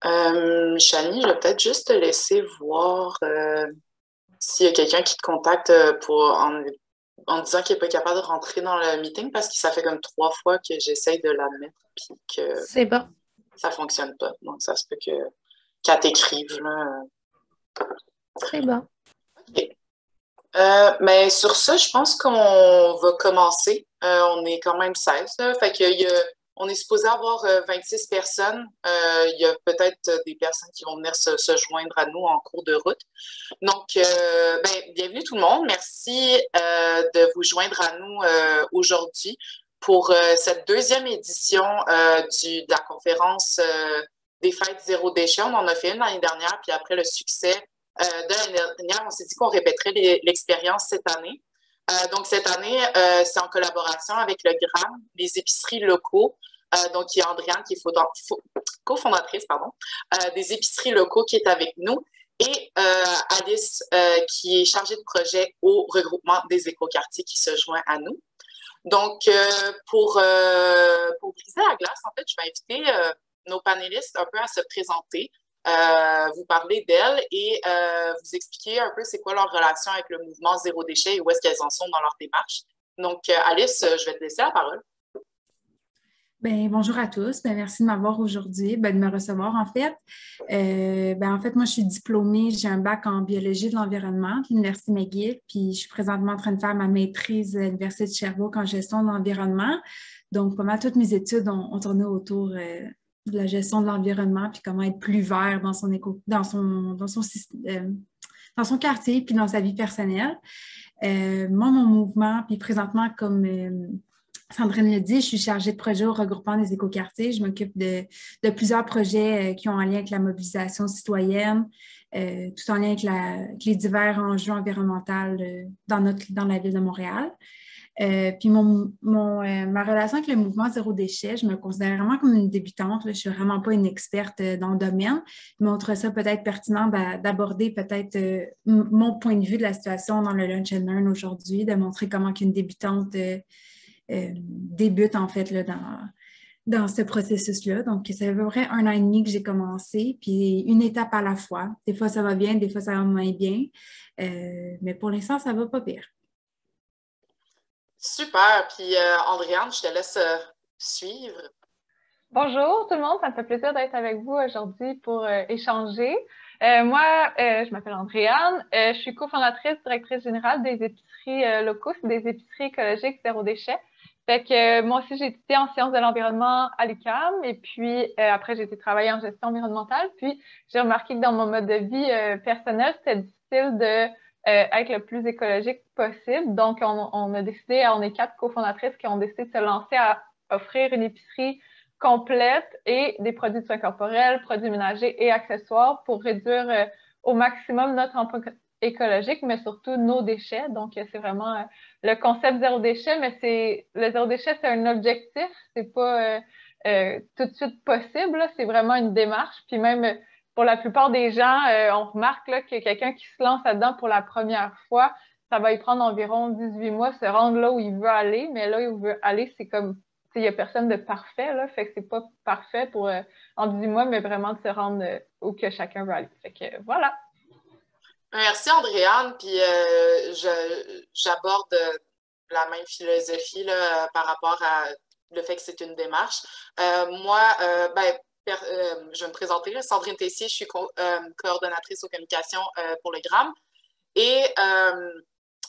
Shani, je vais peut-être juste te laisser voir s'il y a quelqu'un qui te contacte en disant qu'il n'est pas capable de rentrer dans le meeting parce que ça fait comme 3 fois que j'essaye de la mettre puis que C'est bon. ça fonctionne pas. Donc, ça se peut qu'elle t'écrive, là. C'est bon. OK. Mais sur ça, je pense qu'on va commencer. On est quand même 16, là. Fait on est supposé avoir 26 personnes. Il y a peut-être des personnes qui vont venir se joindre à nous en cours de route. Donc, bienvenue tout le monde. Merci de vous joindre à nous aujourd'hui pour cette deuxième édition de la conférence des fêtes zéro déchet. On en a fait une l'année dernière, puis après le succès de l'année dernière, on s'est dit qu'on répéterait l'expérience cette année. Donc, cette année, c'est en collaboration avec le GRAM, les épiceries locaux. Donc, il y a Andréane qui est cofondatrice des épiceries locaux qui est avec nous et Alice qui est chargée de projet au regroupement des écoquartiers qui se joint à nous. Donc, pour briser la glace, en fait, je vais inviter nos panélistes un peu à se présenter, vous parler d'elles et vous expliquer un peu c'est quoi leur relation avec le mouvement Zéro Déchet et où est-ce qu'elles en sont dans leur démarche. Donc, Alice, je vais te laisser la parole. Ben, bonjour à tous. Ben, merci de m'avoir aujourd'hui, ben, de me recevoir en fait. En fait, moi, je suis diplômée, j'ai un bac en biologie de l'environnement de l'Université McGill, puis je suis présentement en train de faire ma maîtrise à l'Université de Sherbrooke en gestion de l'environnement. Donc, pas mal toutes mes études ont tourné autour de la gestion de l'environnement, puis comment être plus vert dans son dans son quartier, puis dans sa vie personnelle. Moi, mon mouvement, puis présentement, comme Sandrine le dit, je suis chargée de projet au regroupement des écoquartiers. Je m'occupe de plusieurs projets qui ont un lien avec la mobilisation citoyenne, tout en lien avec les divers enjeux environnementaux dans la ville de Montréal. Puis ma relation avec le mouvement Zéro Déchet, je me considère vraiment comme une débutante. Là. Je ne suis vraiment pas une experte dans le domaine, mais on trouve ça peut-être pertinent d'aborder peut-être mon point de vue de la situation dans le Lunch and Learn aujourd'hui, de montrer comment qu'une débutante débute en fait là, dans ce processus-là. Donc, ça fait à peu près 1 an et demi que j'ai commencé, puis une étape à la fois. Des fois, ça va bien, des fois, ça va moins bien. Mais pour l'instant, ça va pas pire. Super. Puis, Andréane, je te laisse suivre. Bonjour tout le monde, ça me fait plaisir d'être avec vous aujourd'hui pour échanger. Je m'appelle Andréane, je suis cofondatrice, directrice générale des épiceries locaux, c'est des épiceries écologiques zéro déchet. Fait que moi aussi, j'ai étudié en sciences de l'environnement à l'UQAM et puis après, j'ai été travailler en gestion environnementale. Puis, j'ai remarqué que dans mon mode de vie personnel, c'était difficile de être le plus écologique possible. Donc, on a décidé, on est 4 cofondatrices qui ont décidé de se lancer à offrir une épicerie complète et des produits de soins corporels, produits ménagers et accessoires pour réduire au maximum notre empreinte écologique, mais surtout nos déchets. Donc, c'est vraiment le concept zéro déchet, mais le zéro déchet, c'est un objectif, c'est pas tout de suite possible, c'est vraiment une démarche. Puis même pour la plupart des gens, on remarque là, que quelqu'un qui se lance là-dedans pour la première fois, ça va y prendre environ 18 mois de se rendre là où il veut aller, mais là où il veut aller, c'est comme il n'y a personne de parfait, là, fait que c'est pas parfait pour en 18 mois, mais vraiment de se rendre où que chacun veut aller. Fait que voilà. Merci, Andréane. Puis, j'aborde la même philosophie là, par rapport à le fait que c'est une démarche. Je vais me présenter. Là, Sandrine Tessier, je suis coordonnatrice aux communications pour le GRAM. Et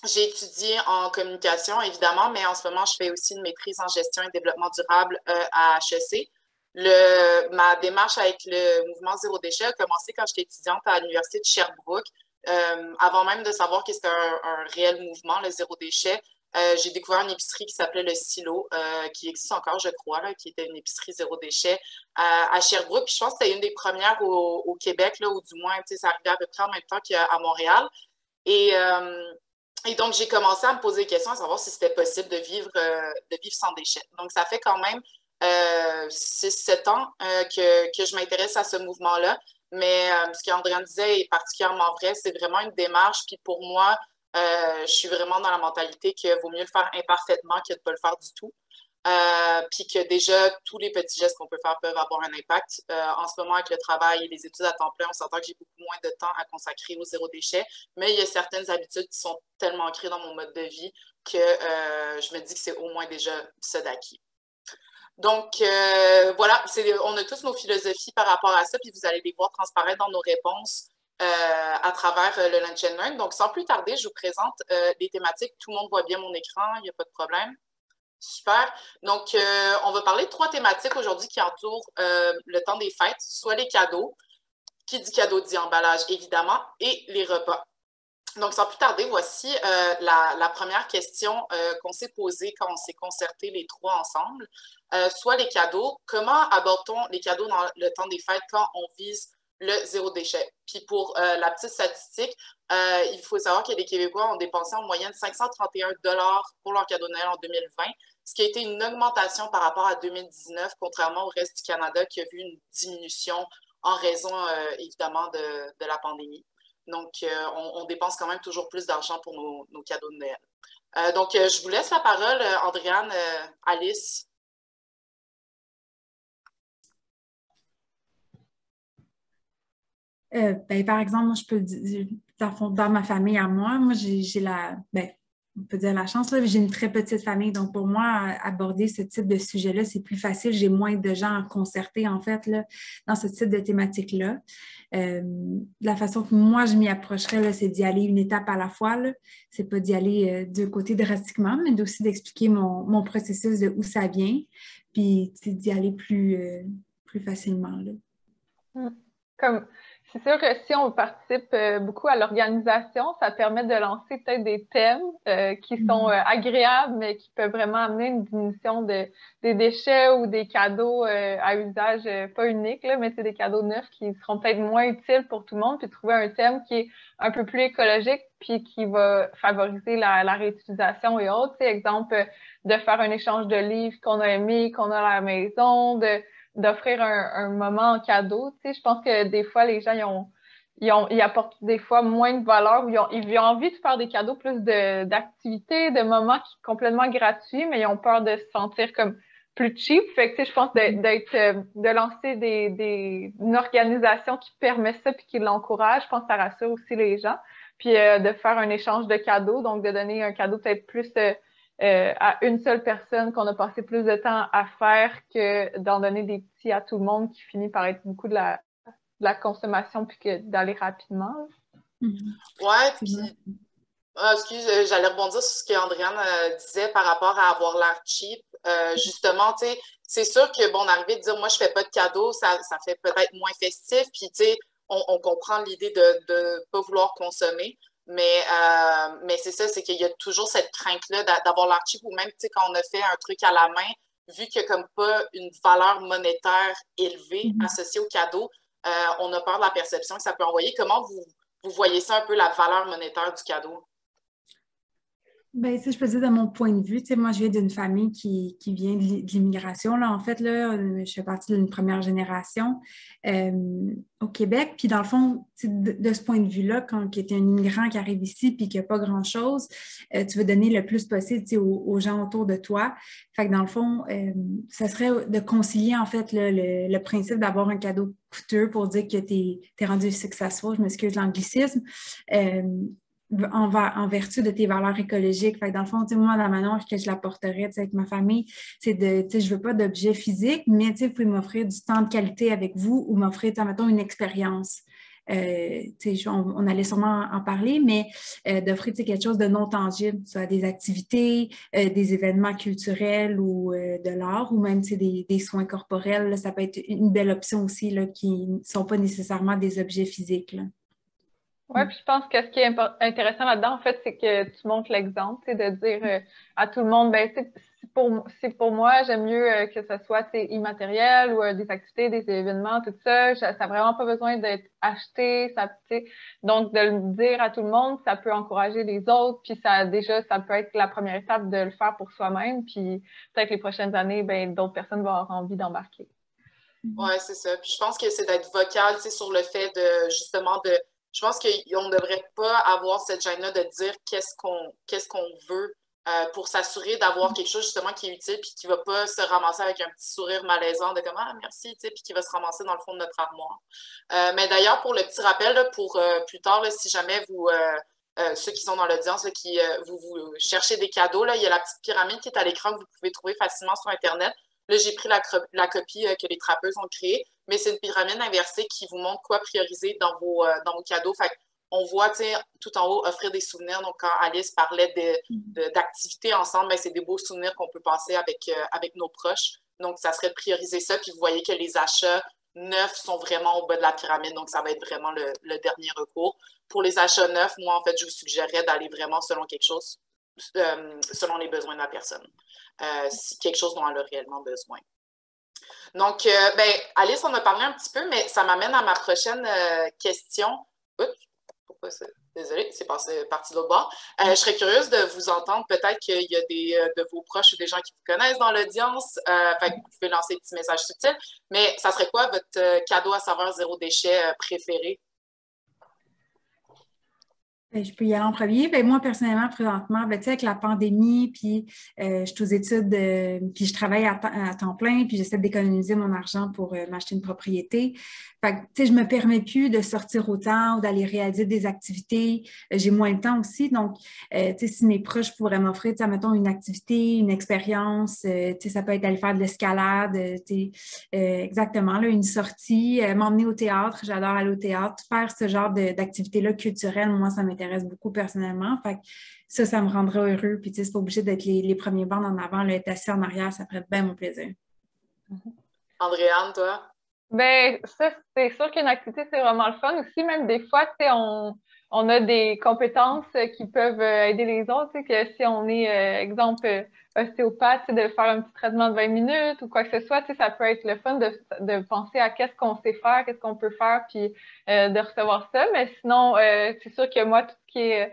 j'ai étudié en communication, évidemment, mais en ce moment, je fais aussi une maîtrise en gestion et développement durable à HEC. Ma démarche avec le mouvement Zéro Déchet a commencé quand j'étais étudiante à l'Université de Sherbrooke. Avant même de savoir que c'était un réel mouvement, le Zéro Déchet, j'ai découvert une épicerie qui s'appelait Le Silo, qui existe encore, je crois, là, qui était une épicerie zéro déchet à Sherbrooke. Puis je pense que c'était une des premières au Québec, là, ou du moins, ça arrivait à peu près en même temps qu'à Montréal. Et, et donc, j'ai commencé à me poser des questions à savoir si c'était possible de vivre sans déchets. Donc, ça fait quand même 6-7 ans que je m'intéresse à ce mouvement-là. Mais ce qu'Andréane disait est particulièrement vrai. C'est vraiment une démarche. Puis pour moi, je suis vraiment dans la mentalité qu'il vaut mieux le faire imparfaitement que de ne pas le faire du tout. puis que déjà, tous les petits gestes qu'on peut faire peuvent avoir un impact. En ce moment, avec le travail et les études à temps plein, on s'entend que j'ai beaucoup moins de temps à consacrer au zéro déchet, mais il y a certaines habitudes qui sont tellement ancrées dans mon mode de vie que je me dis que c'est au moins déjà ça d'acquis. Donc, voilà, on a tous nos philosophies par rapport à ça, puis vous allez les voir transparaître dans nos réponses à travers le Lunch and Learn. Donc, sans plus tarder, je vous présente les thématiques. Tout le monde voit bien mon écran, il n'y a pas de problème. Super. Donc, on va parler de 3 thématiques aujourd'hui qui entourent le temps des fêtes, soit les cadeaux, qui dit cadeau dit emballage, évidemment, et les repas. Donc, sans plus tarder, voici la première question qu'on s'est posée quand on s'est concerté les 3 ensemble. Soit les cadeaux. Comment aborde-t-on les cadeaux dans le temps des fêtes quand on vise le zéro déchet? Puis pour la petite statistique, il faut savoir que les Québécois ont dépensé en moyenne 531 $ pour leur cadeau de Noël en 2020, ce qui a été une augmentation par rapport à 2019, contrairement au reste du Canada qui a vu une diminution en raison, évidemment, de la pandémie. Donc, on dépense quand même toujours plus d'argent pour nos cadeaux de Noël. Donc, je vous laisse la parole, Andréane, Alice. Par exemple, moi, je peux dire, dans ma famille à moi, j'ai on peut dire la chance, là, j'ai une très petite famille. Donc, pour moi, aborder ce type de sujet-là, c'est plus facile. J'ai moins de gens à concerter, en fait, là, dans ce type de thématique-là. La façon que moi, je m'y approcherais, là, c'est d'y aller une étape à la fois. C'est pas d'y aller de côté drastiquement, mais aussi d'expliquer mon processus de où ça vient, puis d'y aller plus facilement. Là. Comme c'est sûr que si on participe beaucoup à l'organisation, ça permet de lancer peut-être des thèmes qui sont agréables, mais qui peuvent vraiment amener une diminution des déchets ou des cadeaux à usage pas unique, là, mais c'est des cadeaux neufs qui seront peut-être moins utiles pour tout le monde, puis trouver un thème qui est un peu plus écologique, puis qui va favoriser la réutilisation et autres. Tu sais, exemple, de faire un échange de livres qu'on a aimés, qu'on a à la maison, d'offrir un moment en cadeau. Tu sais, je pense que des fois, les gens, ils apportent des fois moins de valeur ou ils ont envie de faire des cadeaux plus d'activités, de moments qui sont complètement gratuits, mais ils ont peur de se sentir comme plus cheap. Fait que, tu sais, je pense de lancer une organisation qui permet ça puis qui l'encourage, je pense que ça rassure aussi les gens. Puis de faire un échange de cadeaux, donc de donner un cadeau peut-être plus à une seule personne qu'on a passé plus de temps à faire que d'en donner des petits à tout le monde qui finit par être beaucoup de la consommation puis que d'aller rapidement. Ouais, puis excuse, j'allais rebondir sur ce qu'Andréane disait par rapport à avoir l'air cheap. Justement, tu sais, c'est sûr que, bon, d'arriver de dire, moi, je fais pas de cadeaux, ça fait peut-être moins festif, puis, tu sais, on comprend l'idée de pas vouloir consommer. Mais c'est ça, c'est qu'il y a toujours cette crainte-là d'avoir l'air cheap, ou même, tu sais, quand on a fait un truc à la main, vu qu'il n'y a comme pas une valeur monétaire élevée associée au cadeau, on a peur de la perception que ça peut envoyer. Comment vous voyez ça un peu, la valeur monétaire du cadeau? Ben, je peux dire de mon point de vue, moi, je viens d'une famille qui vient de l'immigration. Là, en fait, là, je fais partie d'une première génération au Québec. Puis, dans le fond, de ce point de vue-là, quand tu es un immigrant qui arrive ici puis qu'il n'y a pas grand-chose, tu veux donner le plus possible aux gens autour de toi. Fait que, dans le fond, ça serait de concilier, en fait, le principe d'avoir un cadeau coûteux pour dire que tu es rendu successful, je m'excuse l'anglicisme, en vertu de tes valeurs écologiques. Fait que dans le fond, moi, la manière que je l'apporterais avec ma famille, c'est je veux pas d'objet physique, mais vous pouvez m'offrir du temps de qualité avec vous ou m'offrir, mettons, une expérience. On allait sûrement en parler, mais d'offrir quelque chose de non tangible, soit des activités, des événements culturels ou de l'art, ou même des soins corporels. Là, ça peut être une belle option aussi là, qui ne sont pas nécessairement des objets physiques. Là. Oui, puis je pense que ce qui est intéressant là-dedans, en fait, c'est que tu montres l'exemple, de dire à tout le monde, ben, pour moi, j'aime mieux que ce soit immatériel ou des activités, des événements, tout ça. Ça n'a vraiment pas besoin d'être acheté. Donc, de le dire à tout le monde, ça peut encourager les autres. Puis ça peut être la première étape de le faire pour soi-même. Puis peut-être les prochaines années, ben, d'autres personnes vont avoir envie d'embarquer. Oui, c'est ça. Puis je pense que c'est d'être vocal, sur le fait de, justement, je pense qu'on ne devrait pas avoir cette gêne-là de dire qu'est-ce qu'on veut pour s'assurer d'avoir quelque chose justement qui est utile puis qui ne va pas se ramasser avec un petit sourire malaisant de comme « Ah, merci », tu sais, puis qui va se ramasser dans le fond de notre armoire. Mais d'ailleurs, pour le petit rappel, là, pour plus tard, là, si jamais vous, ceux qui sont dans l'audience, vous cherchez des cadeaux, là, il y a la petite pyramide qui est à l'écran que vous pouvez trouver facilement sur Internet. Là, j'ai pris la copie que les trappeuses ont créée, mais c'est une pyramide inversée qui vous montre quoi prioriser dans vos cadeaux. Fait on voit, tout en haut, offrir des souvenirs. Donc, quand Alice parlait d'activités ensemble, ben, c'est des beaux souvenirs qu'on peut passer avec nos proches. Donc, ça serait de prioriser ça. Puis, vous voyez que les achats neufs sont vraiment au bas de la pyramide. Donc, ça va être vraiment le dernier recours. Pour les achats neufs, moi, en fait, je vous suggérerais d'aller vraiment selon quelque chose, selon les besoins de la personne. Si quelque chose dont elle a réellement besoin. Donc, ben, Alice, on a parlé un petit peu, mais ça m'amène à ma prochaine question. Oups, pourquoi ça? Désolée, c'est parti de l'autre bord. Je serais curieuse de vous entendre. Peut-être qu'il y a de vos proches ou des gens qui vous connaissent dans l'audience. Fait que vous pouvez lancer des petits messages subtils. Mais ça serait quoi votre cadeau à saveur zéro déchet préféré? Je peux y aller en premier. Bien, moi, personnellement, présentement, bien, avec la pandémie, puis je suis aux études, puis je travaille à temps plein, puis j'essaie d'économiser mon argent pour m'acheter une propriété. Fait que, je me permets plus de sortir autant ou d'aller réaliser des activités. J'ai moins de temps aussi. Donc, si mes proches pourraient m'offrir, mettons, une activité, une expérience, ça peut être aller faire de l'escalade, exactement, là, une sortie, m'emmener au théâtre. J'adore aller au théâtre. Faire ce genre d'activité-là culturelle, moi, ça m'intéresse beaucoup personnellement. Fait que ça me rendra heureux. Puis, c'est pas obligé d'être les premiers bancs en avant, là, être assis en arrière, ça ferait bien mon plaisir. Andréane, toi? Ben, ça, c'est sûr qu'une activité, c'est vraiment le fun aussi. Même des fois, tu sais, on a des compétences qui peuvent aider les autres. Tu sais, que si on est, exemple, ostéopathe, de faire un petit traitement de 20 minutes ou quoi que ce soit, tu sais, ça peut être le fun de penser à qu'est-ce qu'on sait faire, qu'est-ce qu'on peut faire, puis de recevoir ça. Mais sinon, c'est sûr que moi, tout ce qui est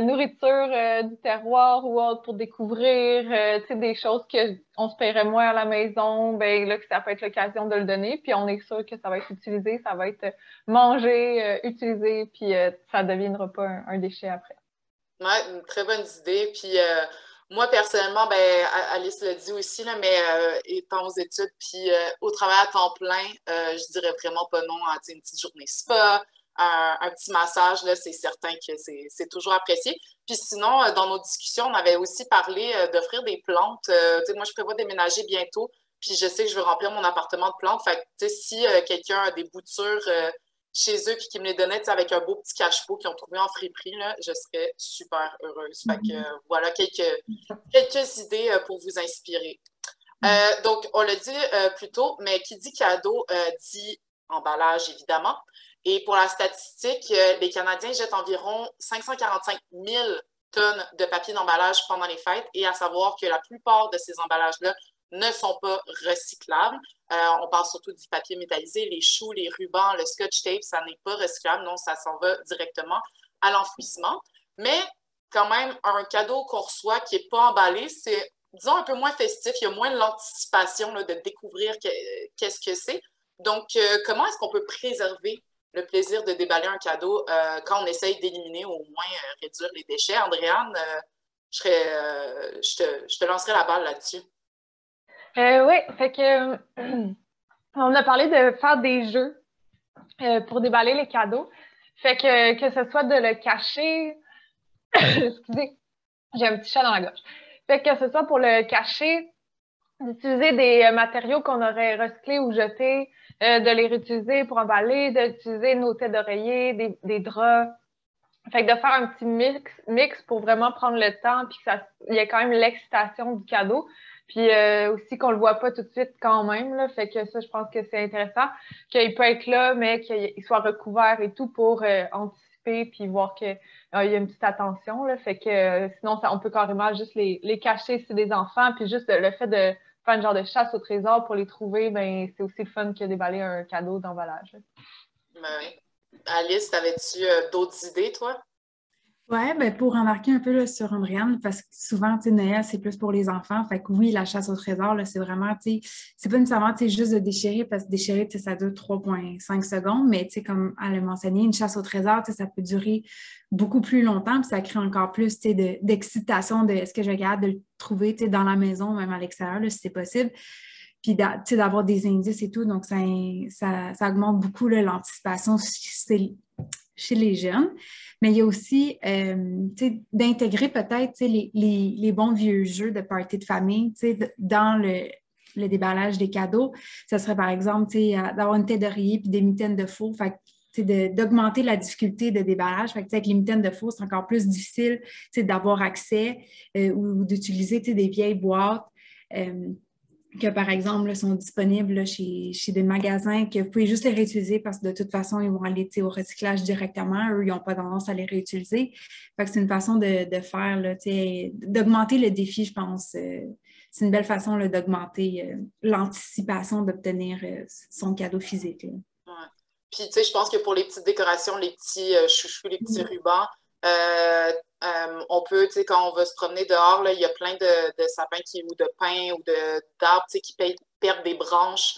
nourriture du terroir ou autre pour découvrir, tu sais, des choses qu'on se paierait moins à la maison, ben là, que ça peut être l'occasion de le donner. Puis on est sûr que ça va être utilisé, ça va être mangé, utilisé, puis ça ne deviendra pas un déchet après. Oui, une très bonne idée. Puis moi, personnellement, ben, Alice l'a dit aussi, là, mais étant aux études, puis au travail à temps plein, je dirais vraiment pas non à une petite journée spa, un petit massage, là, c'est certain que c'est toujours apprécié. Puis sinon, dans nos discussions, on avait aussi parlé d'offrir des plantes. Moi, je prévois déménager bientôt, puis je sais que je veux remplir mon appartement de plantes. Fait que, si quelqu'un a des boutures chez eux puis qui me les donnaient avec un beau petit cache-pot qu'ils ont trouvé en friperie, là, je serais super heureuse. Fait que voilà quelques idées pour vous inspirer. Donc, on l'a dit plus tôt, mais qui dit cadeau dit emballage, évidemment. Et pour la statistique, les Canadiens jettent environ 545 000 tonnes de papier d'emballage pendant les fêtes, et à savoir que la plupart de ces emballages-là ne sont pas recyclables. On parle surtout du papier métallisé, les choux, les rubans, le scotch tape, ça n'est pas recyclable, non, ça s'en va directement à l'enfouissement. Mais quand même, un cadeau qu'on reçoit qui n'est pas emballé, c'est, disons, un peu moins festif, il y a moins de l'anticipation de découvrir qu'est-ce que c'est. Donc, comment est-ce qu'on peut préserver le plaisir de déballer un cadeau quand on essaye d'éliminer ou au moins réduire les déchets? Andréane, je te lancerai la balle là-dessus. Oui, fait que on a parlé de faire des jeux pour déballer les cadeaux. Fait que ce soit de le cacher, excusez, j'ai un petit chat dans la gorge. Fait que ce soit pour le cacher, d'utiliser des matériaux qu'on aurait recyclés ou jetés, de les réutiliser pour emballer, d'utiliser nos têtes d'oreiller, des draps. Fait que de faire un petit mix pour vraiment prendre le temps puis qu'il y ait quand même l'excitation du cadeau. Puis aussi qu'on le voit pas tout de suite quand même, là. Fait que ça, je pense que c'est intéressant. Qu'il peut être là, mais qu'il soit recouvert et tout pour anticiper puis voir qu'il y a une petite attention, là. Fait que sinon, on peut carrément juste les cacher si c'est des enfants. Puis juste le fait de faire une genre de chasse au trésor pour les trouver, ben c'est aussi le fun que déballer un cadeau d'emballage. Ben oui. Alice, avais-tu d'autres idées, toi? Ouais, ben pour remarquer un peu là, sur Andréane, parce que souvent, tu sais, Noël, c'est plus pour les enfants. Fait que oui, la chasse au trésor, là, c'est vraiment, tu sais, c'est pas nécessairement, tu sais, juste de déchirer, parce que déchirer, tu sais, ça dure 3,5 secondes, mais tu sais, comme elle l'a mentionné, une chasse au trésor, tu sais, ça peut durer beaucoup plus longtemps, puis ça crée encore plus, tu sais, d'excitation de est-ce que je vais être capable de le trouver, tu sais, dans la maison, même à l'extérieur, là, si c'est possible. Puis, tu sais, d'avoir des indices et tout, donc ça augmente beaucoup là, l'anticipation chez les jeunes. Mais il y a aussi d'intégrer peut-être les bons vieux jeux de party de famille dans le déballage des cadeaux. Ça serait par exemple d'avoir une tête d'oreiller puis des mitaines de faux. Fait d'augmenter la difficulté de déballage. Fait que, avec les mitaines de faux, c'est encore plus difficile d'avoir accès ou d'utiliser des vieilles boîtes. Que, par exemple, là, sont disponibles là, chez des magasins, que vous pouvez juste les réutiliser parce que de toute façon, ils vont aller au recyclage directement. Eux, ils n'ont pas tendance à les réutiliser. Fait que c'est une façon de faire, là, d'augmenter le défi, je pense. C'est une belle façon là, d'augmenter l'anticipation d'obtenir son cadeau physique. Là. Ouais. Puis, tu sais, je pense que pour les petites décorations, les petits chouchous, les petits rubans, euh, on peut, tu sais, quand on va se promener dehors, là, il y a plein de sapins ou de pins ou d'arbres, tu sais, qui perdent des branches,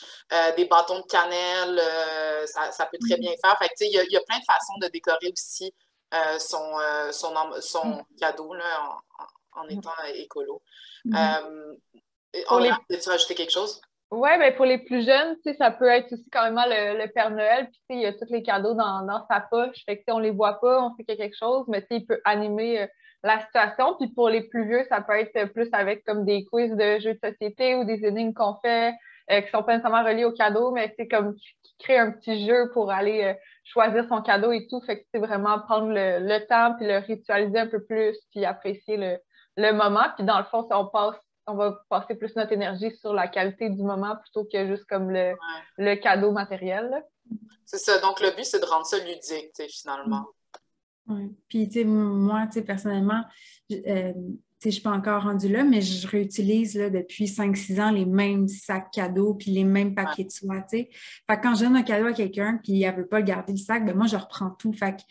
des bâtons de cannelle, ça peut très bien faire. Fait que, tu sais, il y a plein de façons de décorer aussi son cadeau, là, en étant écolo. Euh, Pour Andrea, les veux-tu rajouter quelque chose? Ouais, ben pour les plus jeunes, tu sais, ça peut être aussi quand même le Père Noël, puis tu sais, il y a tous les cadeaux dans sa poche, fait que tu sais, on les voit pas, on sait qu'il y a quelque chose, mais tu sais, il peut animer la situation. Puis pour les plus vieux, ça peut être plus avec comme des quiz de jeux de société ou des énigmes qu'on fait qui sont pas nécessairement reliés au cadeau, mais c'est comme qui crée un petit jeu pour aller choisir son cadeau et tout. Fait que c'est vraiment prendre le temps puis le ritualiser un peu plus, puis apprécier le moment. Puis dans le fond, on va passer plus notre énergie sur la qualité du moment plutôt que juste comme Ouais. le cadeau matériel. Là. C'est ça. Donc, le but, c'est de rendre ça ludique, tu sais, finalement. Ouais. Puis, tu sais, moi, tu sais, personnellement, tu sais, je suis pas encore rendue là, mais je réutilise là, depuis 5-6 ans les mêmes sacs cadeaux puis les mêmes Ouais. papiers de soie, tu sais. Fait que quand je donne un cadeau à quelqu'un puis elle veut pas le garder le sac, ben moi, je reprends tout. Fait que,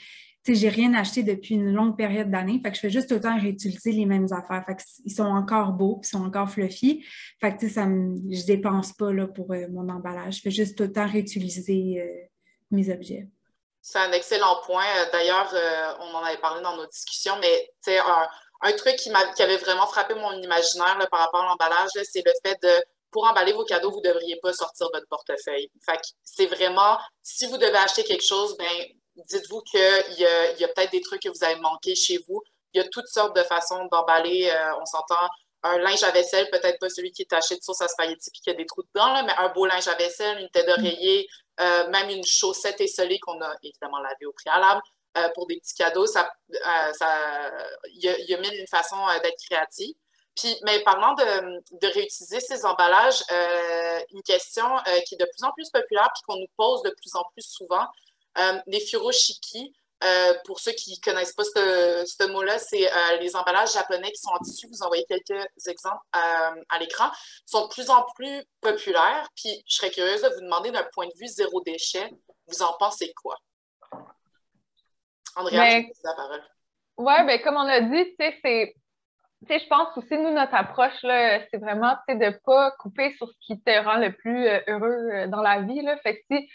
tu sais, j'ai rien acheté depuis une longue période d'années. Fait que je fais juste tout le temps réutiliser les mêmes affaires. Fait que ils sont encore beaux puis ils sont encore fluffy. Fait que, tu sais, je dépense pas là, pour mon emballage. Je fais juste tout le temps réutiliser mes objets. C'est un excellent point. D'ailleurs, on en avait parlé dans nos discussions, mais tu sais, un truc qui avait vraiment frappé mon imaginaire là, par rapport à l'emballage, là, c'est le fait de, pour emballer vos cadeaux, vous ne devriez pas sortir votre portefeuille. Fait que c'est vraiment, si vous devez acheter quelque chose, ben, dites-vous qu'il y a peut-être des trucs que vous avez manqué chez vous. Il y a toutes sortes de façons d'emballer. On s'entend un linge à vaisselle, peut-être pas celui qui est taché de sauce à spaghetti et qui a des trous dedans, là, mais un beau linge à vaisselle, une tête d'oreiller, même une chaussette esselée qu'on a évidemment lavée au préalable pour des petits cadeaux. Il y a mille et une façons d'être créatif. Puis, mais parlant de réutiliser ces emballages, une question qui est de plus en plus populaire puis qu'on nous pose de plus en plus souvent, les furoshiki. Pour ceux qui ne connaissent pas ce mot-là, c'est les emballages japonais qui sont en tissu. Vous en voyez quelques exemples à l'écran. Sont de plus en plus populaires. Puis je serais curieuse de vous demander d'un point de vue zéro déchet, vous en pensez quoi? Andréane, je vous Ben, laisse la parole. ouais, ben, comme on a dit, tu sais, je pense aussi, nous, notre approche, là, c'est vraiment, tu sais, de pas couper sur ce qui te rend le plus heureux dans la vie, là. Fait que si,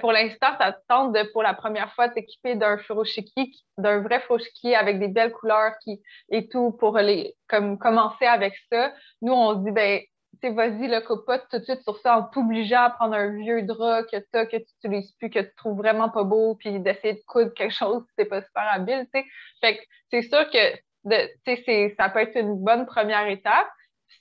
pour l'instant, ça te tente de, pour la première fois, t'équiper d'un furoshiki, d'un vrai furoshiki avec des belles couleurs et tout, pour comme, commencer avec ça, nous, on se dit, ben, tu sais, vas-y, là, coupe pas tout de suite sur ça en t'obligeant à prendre un vieux drap que tu utilises plus, que tu trouves vraiment pas beau, puis d'essayer de coudre quelque chose si t'es pas super habile, tu sais. Fait que c'est sûr que ça peut être une bonne première étape.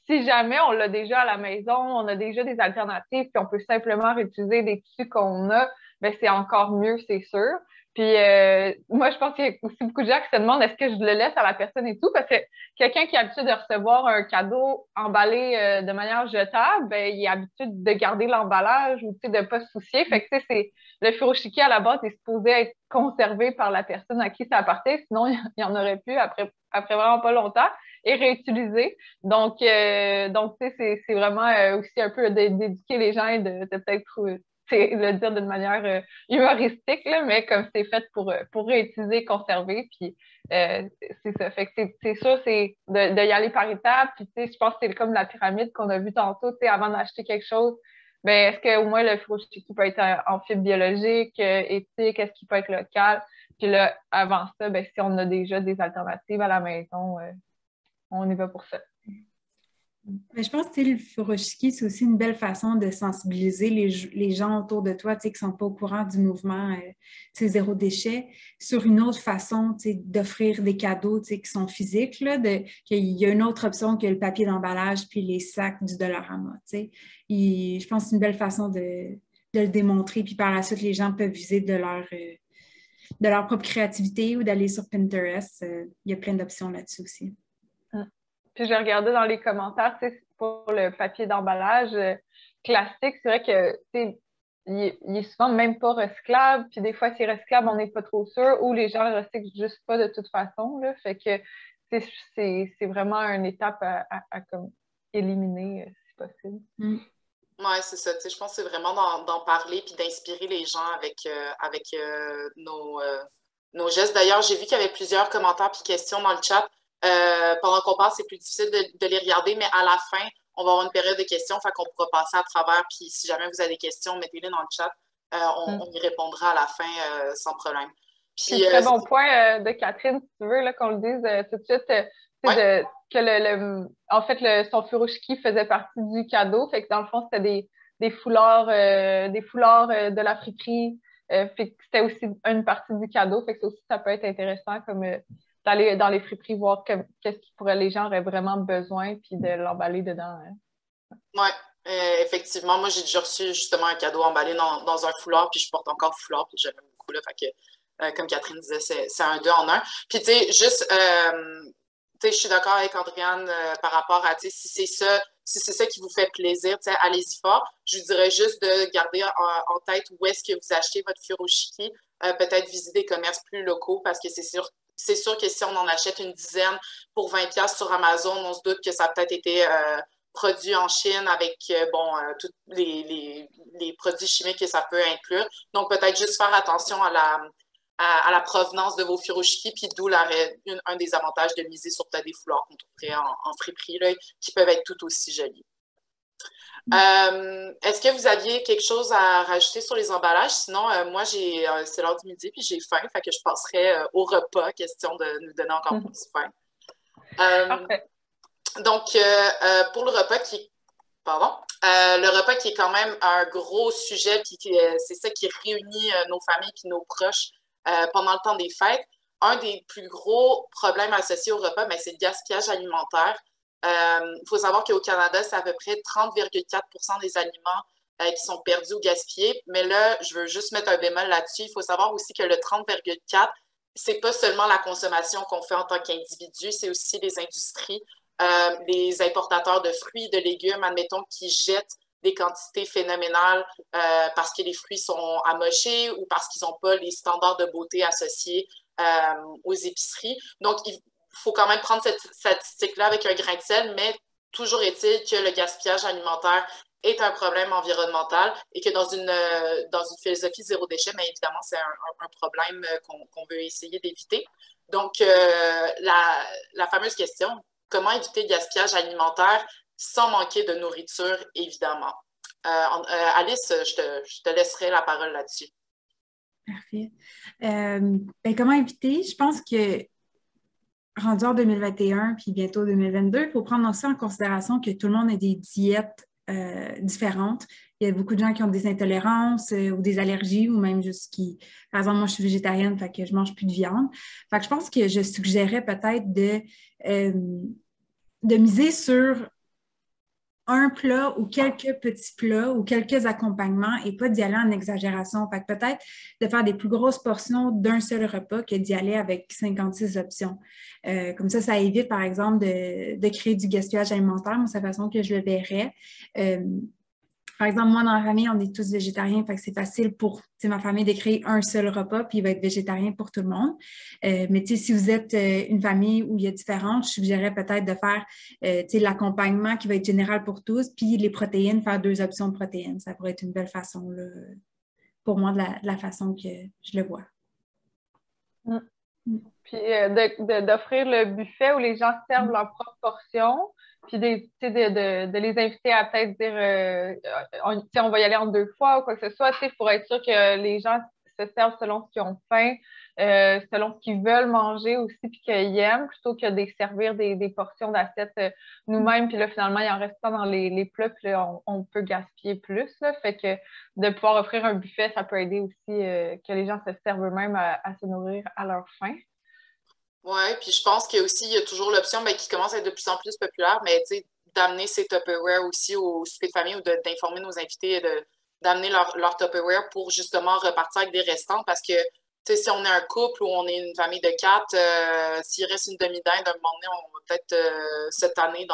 Si jamais on l'a déjà à la maison, on a déjà des alternatives, puis on peut simplement réutiliser des tissus qu'on a, ben c'est encore mieux, c'est sûr. Puis moi, je pense qu'il y a aussi beaucoup de gens qui se demandent est-ce que je le laisse à la personne et tout, parce que quelqu'un qui est habitué de recevoir un cadeau emballé de manière jetable, ben, il est habitué de garder l'emballage ou de ne pas se soucier. Fait que le furoshiki à la base est supposé être conservé par la personne à qui ça appartient, sinon il n'y en aurait plus après vraiment pas longtemps et réutilisé. Donc tu sais, c'est vraiment aussi un peu d'éduquer les gens et de peut-être c'est le dire d'une manière humoristique, là, mais comme c'est fait pour réutiliser, conserver, puis c'est ça. Fait que c'est sûr, c'est de y aller par étapes, puis tu sais, je pense que c'est comme la pyramide qu'on a vue tantôt, tu sais, avant d'acheter quelque chose, ben est-ce qu'au moins le furoshiki peut être en fibre biologique, éthique, est-ce qu'il peut être local? Puis là, avant ça, ben si on a déjà des alternatives à la maison, on y va pour ça. Mais je pense que le furoshiki, c'est aussi une belle façon de sensibiliser les gens autour de toi qui ne sont pas au courant du mouvement zéro déchet sur une autre façon d'offrir des cadeaux qui sont physiques, là, qu'il y a une autre option que le papier d'emballage puis les sacs du Dollarama. Je pense que c'est une belle façon de le démontrer. Puis par la suite, les gens peuvent user de leur propre créativité ou d'aller sur Pinterest. Il y a plein d'options là-dessus aussi. Puis j'ai regardé dans les commentaires, pour le papier d'emballage classique, c'est vrai que il est souvent même pas recyclable, puis des fois c'est recyclable, on n'est pas trop sûr, ou les gens le recyclent juste pas de toute façon, là, fait que c'est vraiment une étape à comme éliminer si possible. Oui, c'est ça. Je pense que c'est vraiment d'en parler puis d'inspirer les gens avec nos gestes. D'ailleurs, j'ai vu qu'il y avait plusieurs commentaires puis questions dans le chat. Pendant qu'on parle, c'est plus difficile de les regarder, mais à la fin, on va avoir une période de questions, fait qu'on pourra passer à travers. Puis si jamais vous avez des questions, mettez-les dans le chat. On y répondra à la fin sans problème. Puis très bon point de Catherine, si tu veux, là, qu'on le dise tout de suite. Ouais. Que en fait, son furoshiki faisait partie du cadeau. Fait que dans le fond, c'était des foulards de la friperie. Fait que c'était aussi une partie du cadeau. Fait que ça peut être intéressant comme d'aller dans les friperies, voir qu'est-ce que les gens auraient vraiment besoin, puis de l'emballer dedans. Hein. Oui, effectivement. Moi, j'ai déjà reçu justement un cadeau emballé dans un foulard, puis je porte encore le foulard, puis j'aime beaucoup. Là, fait que, comme Catherine disait, c'est un 2 en 1. Puis, tu sais, juste, je suis d'accord avec Andréane par rapport à, si c'est ça qui vous fait plaisir, allez-y fort. Je vous dirais juste de garder en tête où est-ce que vous achetez votre furoshiki. Peut-être visiter des commerces plus locaux, parce que c'est sûr que si on en achète une dizaine pour 20$ sur Amazon, on se doute que ça a peut-être été produit en Chine avec tous les produits chimiques que ça peut inclure. Donc, peut-être juste faire attention à la provenance de vos furoshiki, puis d'où un des avantages de miser sur peut-être des foulards qu'on trouverait en friperie, là, qui peuvent être tout aussi jolis. Est-ce que vous aviez quelque chose à rajouter sur les emballages? Sinon, moi, c'est l'heure du midi, puis j'ai faim, fait que je passerai au repas, question de nous donner encore plus faim. Parfait. Donc, pour le repas le repas qui est quand même un gros sujet, puis c'est ça qui réunit nos familles puis nos proches pendant le temps des fêtes. Un des plus gros problèmes associés au repas, c'est le gaspillage alimentaire. Il faut savoir qu'au Canada, c'est à peu près 30,4% des aliments qui sont perdus ou gaspillés. Mais là, je veux juste mettre un bémol là-dessus. Il faut savoir aussi que le 30,4%, c'est pas seulement la consommation qu'on fait en tant qu'individu, c'est aussi les industries, les importateurs de fruits, de légumes, admettons, qui jettent des quantités phénoménales parce que les fruits sont amochés ou parce qu'ils n'ont pas les standards de beauté associés aux épiceries. Donc, il faut quand même prendre cette statistique-là avec un grain de sel, mais toujours est-il que le gaspillage alimentaire est un problème environnemental et que dans une philosophie zéro déchet, mais évidemment, c'est un problème qu'on veut essayer d'éviter. Donc, la fameuse question, comment éviter le gaspillage alimentaire sans manquer de nourriture, évidemment. Alice, je te laisserai la parole là-dessus. Parfait. Comment éviter? Je pense que rendu en 2021 puis bientôt 2022, il faut prendre aussi en considération que tout le monde a des diètes différentes. Il y a beaucoup de gens qui ont des intolérances ou des allergies ou même juste qui... Par exemple, moi, je suis végétarienne, fait que je mange plus de viande. Fait que je pense que je suggérais peut-être de miser sur un plat ou quelques petits plats ou quelques accompagnements et pas d'y aller en exagération. Fait que peut-être de faire des plus grosses portions d'un seul repas que d'y aller avec 56 options. Comme ça évite, par exemple, de créer du gaspillage alimentaire. Moi, c'est la façon que je le verrais. par exemple, moi, dans la famille, on est tous végétariens, fait que c'est facile pour ma famille de créer un seul repas, puis il va être végétarien pour tout le monde. Mais si vous êtes une famille où il y a différentes, je suggérerais peut-être de faire l'accompagnement qui va être général pour tous, puis les protéines, faire 2 options de protéines. Ça pourrait être une belle façon, là, pour moi, de la façon que je le vois. Mm. Puis d'offrir le buffet où les gens servent leur propre portion, puis de les inviter à peut-être dire on va y aller en 2 fois ou quoi que ce soit, pour être sûr que les gens se servent selon ce qu'ils ont faim, selon ce qu'ils veulent manger aussi, puis qu'ils aiment, plutôt que de servir des portions d'assiettes nous-mêmes, puis là, finalement, il en reste pas dans les plats, puis là, on peut gaspiller plus, là. Fait que de pouvoir offrir un buffet, ça peut aider aussi que les gens se servent eux-mêmes à se nourrir à leur faim. Oui, puis je pense qu'il y a aussi, il y a toujours l'option qui commence à être de plus en plus populaire, mais d'amener ces Tupperware aussi au souper de famille ou d'informer nos invités d'amener leur Tupperware pour justement repartir avec des restants parce que si on est un couple ou on est une famille de 4, s'il reste une demi-dinde, à un moment donné, on va peut-être cette année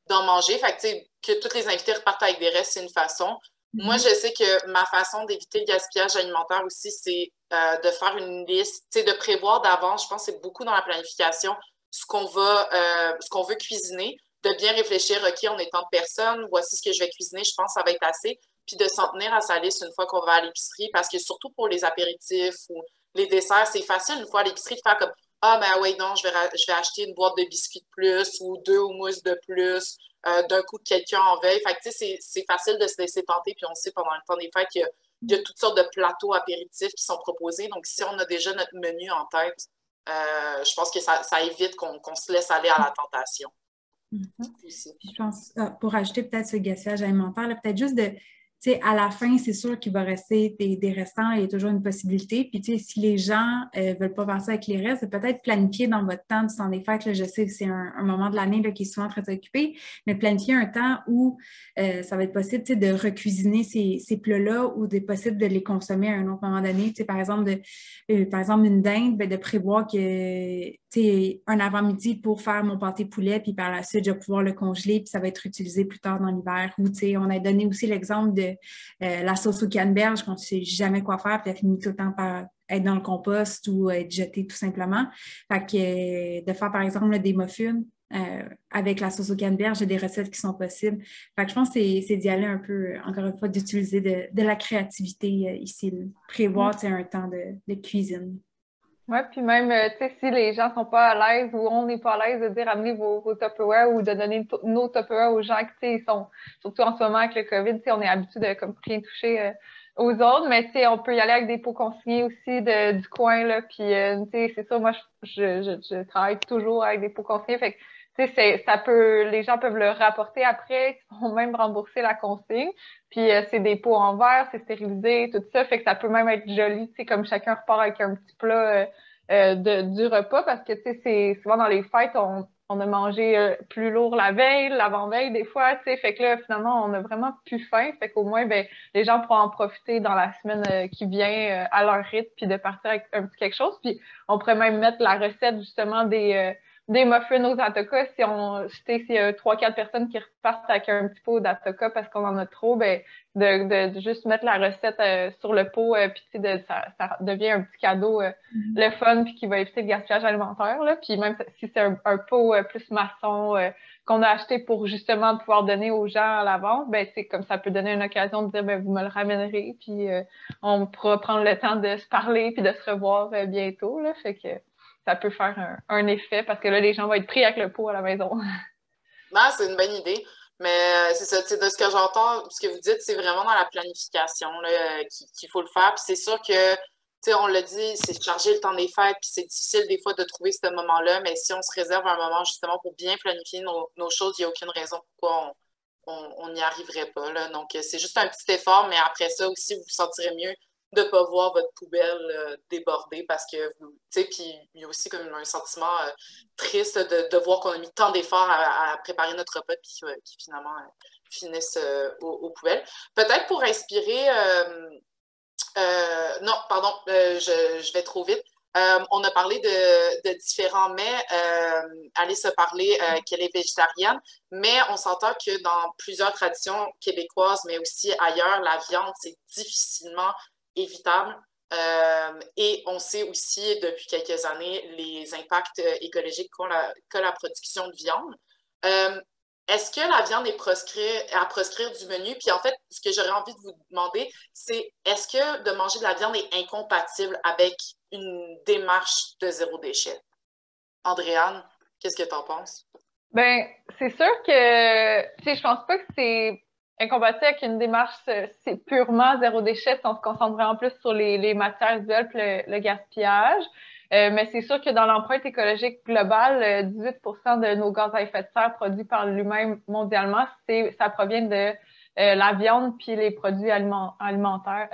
d'en manger. Fait que tous les invités repartent avec des restes, c'est une façon. Moi, je sais que ma façon d'éviter le gaspillage alimentaire aussi, c'est de faire une liste, de prévoir d'avance. Je pense que c'est beaucoup dans la planification ce qu'on veut cuisiner, de bien réfléchir, OK, on est tant de personnes, voici ce que je vais cuisiner, je pense que ça va être assez, puis de s'en tenir à sa liste une fois qu'on va à l'épicerie, parce que surtout pour les apéritifs ou les desserts, c'est facile une fois à l'épicerie de faire comme ah, ben oui, non, je vais acheter une boîte de biscuits de plus ou 2 houmous de plus d'un coup de quelqu'un en veille. Fait que, c'est facile de se laisser tenter. Puis on sait pendant le temps des fêtes qu'il y a toutes sortes de plateaux apéritifs qui sont proposés. Donc, si on a déjà notre menu en tête, je pense que ça évite qu'on se laisse aller à la tentation. Puis je pense, pour ajouter peut-être ce gaspillage alimentaire, peut-être juste de, à la fin, c'est sûr qu'il va rester des restants, il y a toujours une possibilité. Puis, si les gens ne veulent pas passer avec les restes, peut-être planifier dans votre temps du temps des fêtes. Là, je sais que c'est un moment de l'année qui est souvent très occupé, mais planifier un temps où ça va être possible de recuisiner ces plats-là ou de possible de les consommer à un autre moment donné. Par exemple, une dinde, de prévoir que un avant-midi pour faire mon pâté poulet, puis par la suite, je vais pouvoir le congeler, puis ça va être utilisé plus tard dans l'hiver. Ou on a donné aussi l'exemple de la sauce aux canneberges, qu'on ne sait jamais quoi faire, puis elle finit tout le temps par être dans le compost ou être jetée tout simplement. Fait que de faire, par exemple, des muffins avec la sauce aux canneberges, il y a des recettes qui sont possibles. Fait que je pense que c'est d'y aller un peu, encore une fois, d'utiliser de la créativité ici, prévoir un temps de cuisine. Oui, puis même, si les gens sont pas à l'aise ou on n'est pas à l'aise de dire amenez vos Tupperware ou de donner nos Tupperware aux gens qui, ils sont, surtout en ce moment avec le COVID, on est habitué de comme rien toucher aux autres, mais on peut y aller avec des pots consignés aussi du coin, là, puis c'est ça, moi, je travaille toujours avec des pots consignés, fait que les gens peuvent le rapporter après, ils vont même rembourser la consigne. Puis c'est des pots en verre, c'est stérilisé, tout ça, fait que ça peut même être joli, comme chacun repart avec un petit plat du repas, parce que c'est souvent dans les fêtes, on a mangé plus lourd la veille, l'avant-veille des fois, fait que là, finalement, on a vraiment plus faim, fait qu'au moins, les gens pourront en profiter dans la semaine qui vient à leur rythme, puis de partir avec un petit quelque chose. Puis on pourrait même mettre la recette, justement, des muffins aux atokas, s'il y a 3-4 personnes qui repartent avec un petit pot d'atoka parce qu'on en a trop, de juste mettre la recette sur le pot, puis ça devient un petit cadeau le fun, puis qui va éviter le gaspillage alimentaire, là. Puis même si c'est un pot plus maçon qu'on a acheté pour justement pouvoir donner aux gens à l'avance, comme ça peut donner une occasion de dire, vous me le ramènerez, puis on pourra prendre le temps de se parler puis de se revoir bientôt, là. Fait que ça peut faire un effet parce que là, les gens vont être pris avec le pot à la maison. Non, c'est une bonne idée. Mais c'est ça, de ce que j'entends, ce que vous dites, c'est vraiment dans la planification là, qu'il faut le faire. Puis c'est sûr que, on l'a dit, c'est chargé le temps des fêtes, puis c'est difficile des fois de trouver ce moment-là, mais si on se réserve un moment justement pour bien planifier nos choses, il n'y a aucune raison pourquoi on n'y arriverait pas. Là. Donc, c'est juste un petit effort, mais après ça aussi, vous vous sentirez mieux de ne pas voir votre poubelle déborder parce que, tu sais, puis il y a aussi comme un sentiment triste de voir qu'on a mis tant d'efforts à préparer notre repas puis qui finalement finissent aux poubelles. Peut-être pour inspirer, non, pardon, je vais trop vite. On a parlé de différents mets. Alice a parlé qu'elle est végétarienne, mais on s'entend que dans plusieurs traditions québécoises, mais aussi ailleurs, la viande, c'est difficilement évitable. Et on sait aussi depuis quelques années les impacts écologiques qu'a la production de viande. Est-ce que la viande est à proscrire du menu? Puis en fait, ce que j'aurais envie de vous demander, c'est est-ce que de manger de la viande est incompatible avec une démarche de zéro déchet? Andréane, qu'est-ce que tu en penses? Ben, c'est sûr que, tu sais, je pense pas que c'est incompatible avec une démarche, c'est purement zéro déchet, si on se concentre vraiment plus sur les matières visuelles et le gaspillage. Mais c'est sûr que dans l'empreinte écologique globale, 18% de nos gaz à effet de serre produits par l'humain mondialement, ça provient de la viande puis les produits alimentaires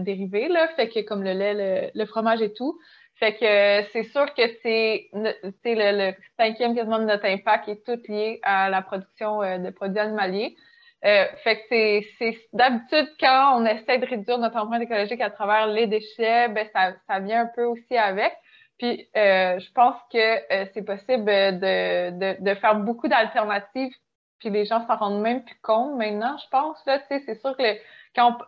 dérivés, là, fait que comme le lait, le fromage et tout. Fait que c'est sûr que c'est le cinquième quasiment de notre impact est tout lié à la production de produits animaliers. Fait que c'est d'habitude quand on essaie de réduire notre empreinte écologique à travers les déchets, ben ça vient un peu aussi avec. Puis je pense que c'est possible de faire beaucoup d'alternatives. Puis les gens s'en rendent même plus compte maintenant, je pense. Là, tu sais, c'est sûr que quand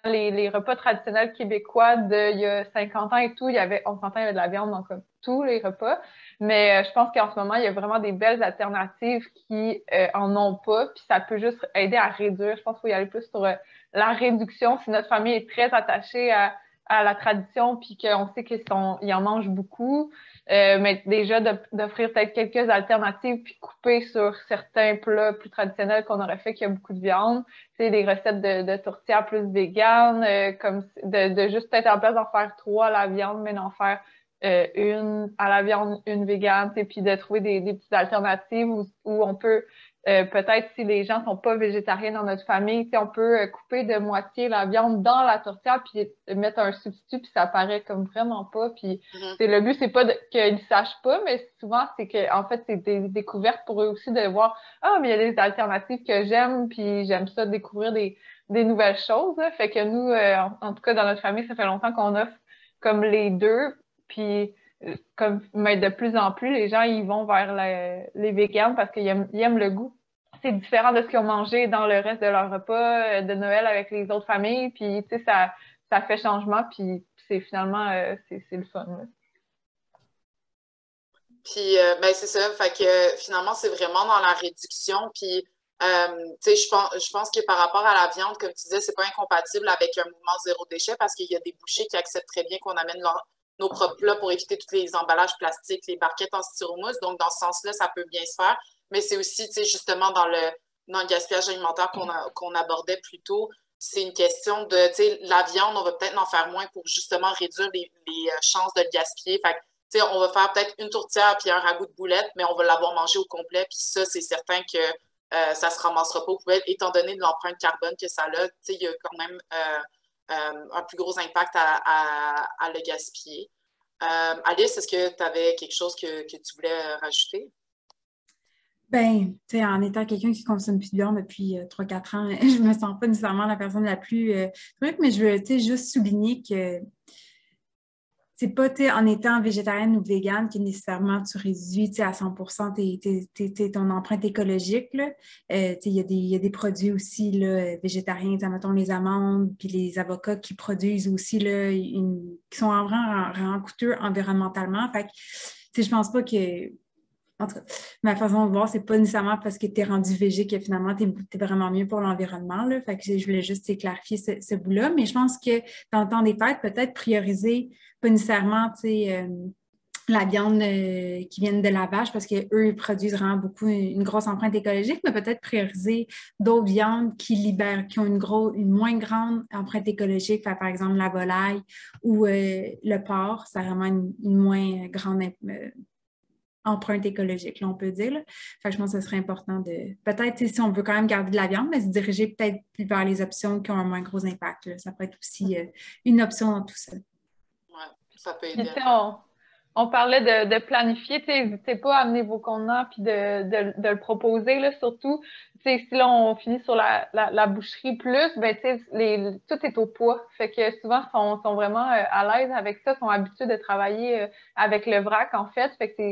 les repas traditionnels québécois d'il y a 50 ans et tout, on s'entend, il y avait de la viande dans comme tous les repas. Mais je pense qu'en ce moment, il y a vraiment des belles alternatives qui en ont pas. Puis ça peut juste aider à réduire. Je pense qu'il faut y aller plus sur la réduction. Si notre famille est très attachée à la tradition, puis qu'on sait qu'ils en mangent beaucoup, mais déjà d'offrir peut-être quelques alternatives, puis couper sur certains plats plus traditionnels qu'on aurait fait qu'il y a beaucoup de viande. Tu sais, des recettes de tourtières plus véganes, comme de juste peut-être en place d'en faire 3 à la viande, mais d'en faire une à la viande, une végane, et puis de trouver des petites alternatives où on peut peut-être si les gens sont pas végétariens dans notre famille, on peut couper de moitié la viande dans la tourtière puis mettre un substitut puis ça apparaît comme vraiment pas. Puis le but c'est pas qu'ils sachent pas, mais souvent c'est que en fait c'est des découvertes pour eux aussi de voir mais il y a des alternatives que j'aime puis j'aime ça découvrir des nouvelles choses. Là. Fait que nous en tout cas dans notre famille ça fait longtemps qu'on offre comme les deux puis mais de plus en plus, les gens ils vont vers les véganes parce qu'ils aiment le goût. C'est différent de ce qu'ils ont mangé dans le reste de leur repas de Noël avec les autres familles. Puis, tu sais, ça fait changement. Puis, c'est finalement, c'est le fun. Là. Puis, ben, c'est ça. Fait que finalement, c'est vraiment dans la réduction. Puis, tu sais, je pense que par rapport à la viande, comme tu disais, c'est pas incompatible avec un mouvement zéro déchet parce qu'il y a des bouchers qui acceptent très bien qu'on amène nos propres plats pour éviter tous les emballages plastiques, les barquettes en styromousse. Donc, dans ce sens-là, ça peut bien se faire. Mais c'est aussi, tu sais, justement, dans le gaspillage alimentaire qu'on abordait plus tôt, c'est une question de, tu sais, la viande, on va peut-être en faire moins pour justement réduire les chances de le gaspiller. Fait que, tu sais, on va faire peut-être une tourtière puis un ragoût de boulettes, mais on va l'avoir mangé au complet. Puis ça, c'est certain que ça se ramassera pas aux poubelles, étant donné de l'empreinte carbone que ça a. Tu sais, il y a quand même un plus gros impact à le gaspiller. Alice, est-ce que tu avais quelque chose que tu voulais rajouter? Ben, tu sais, en étant quelqu'un qui consomme plus de viande depuis 3-4 ans, je me sens pas nécessairement la personne la plus truc, mais je veux, tu sais, juste souligner que c'est pas, tu sais, en étant végétarienne ou végane que nécessairement tu réduis, tu sais, à 100% ton empreinte écologique, là. Tu sais, il y a des produits aussi, là, végétariens, mettons les amandes, puis les avocats qui produisent aussi, là, qui sont vraiment coûteux environnementalement. Fait que, tu sais, je pense pas que en tout cas, ma façon de voir, c'est pas nécessairement parce que tu es rendu végé que finalement, tu es vraiment mieux pour l'environnement. Là. Fait que je voulais juste clarifier ce bout-là. Mais je pense que dans le temps des fêtes, peut-être prioriser, pas nécessairement, la viande qui vient de la vache parce qu'eux, ils produisent vraiment beaucoup une grosse empreinte écologique, mais peut-être prioriser d'autres viandes qui ont une moins grande empreinte écologique, par exemple la volaille ou le porc, ça a vraiment une moins grande empreinte écologique, là, on peut dire. Là. Fait que je pense que ce serait important de, peut-être, si on veut quand même garder de la viande, mais se diriger peut-être plus vers les options qui ont un moins gros impact. Là. Ça peut être aussi une option dans tout ça. Oui, ça peut aider. on parlait de planifier, tu sais, n'hésitez pas à amener vos contenants puis de le proposer, là, surtout. Tu sais, si là, on finit sur la boucherie plus, ben, tu sais, tout est au poids. Fait que souvent, sont vraiment à l'aise avec ça, sont habitués de travailler avec le vrac, en fait. Fait que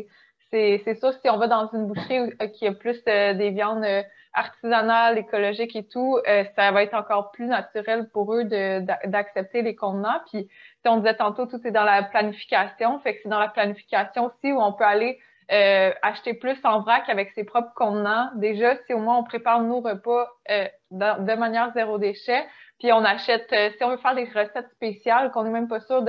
c'est sûr, si on va dans une boucherie qui a plus des viandes artisanales, écologiques et tout, ça va être encore plus naturel pour eux d'accepter les contenants. Puis, on disait tantôt, tout est dans la planification. Fait que c'est dans la planification aussi où on peut aller acheter plus en vrac avec ses propres contenants. Déjà, si au moins on prépare nos repas de manière zéro déchet, puis on achète, si on veut faire des recettes spéciales, qu'on n'est même pas sûr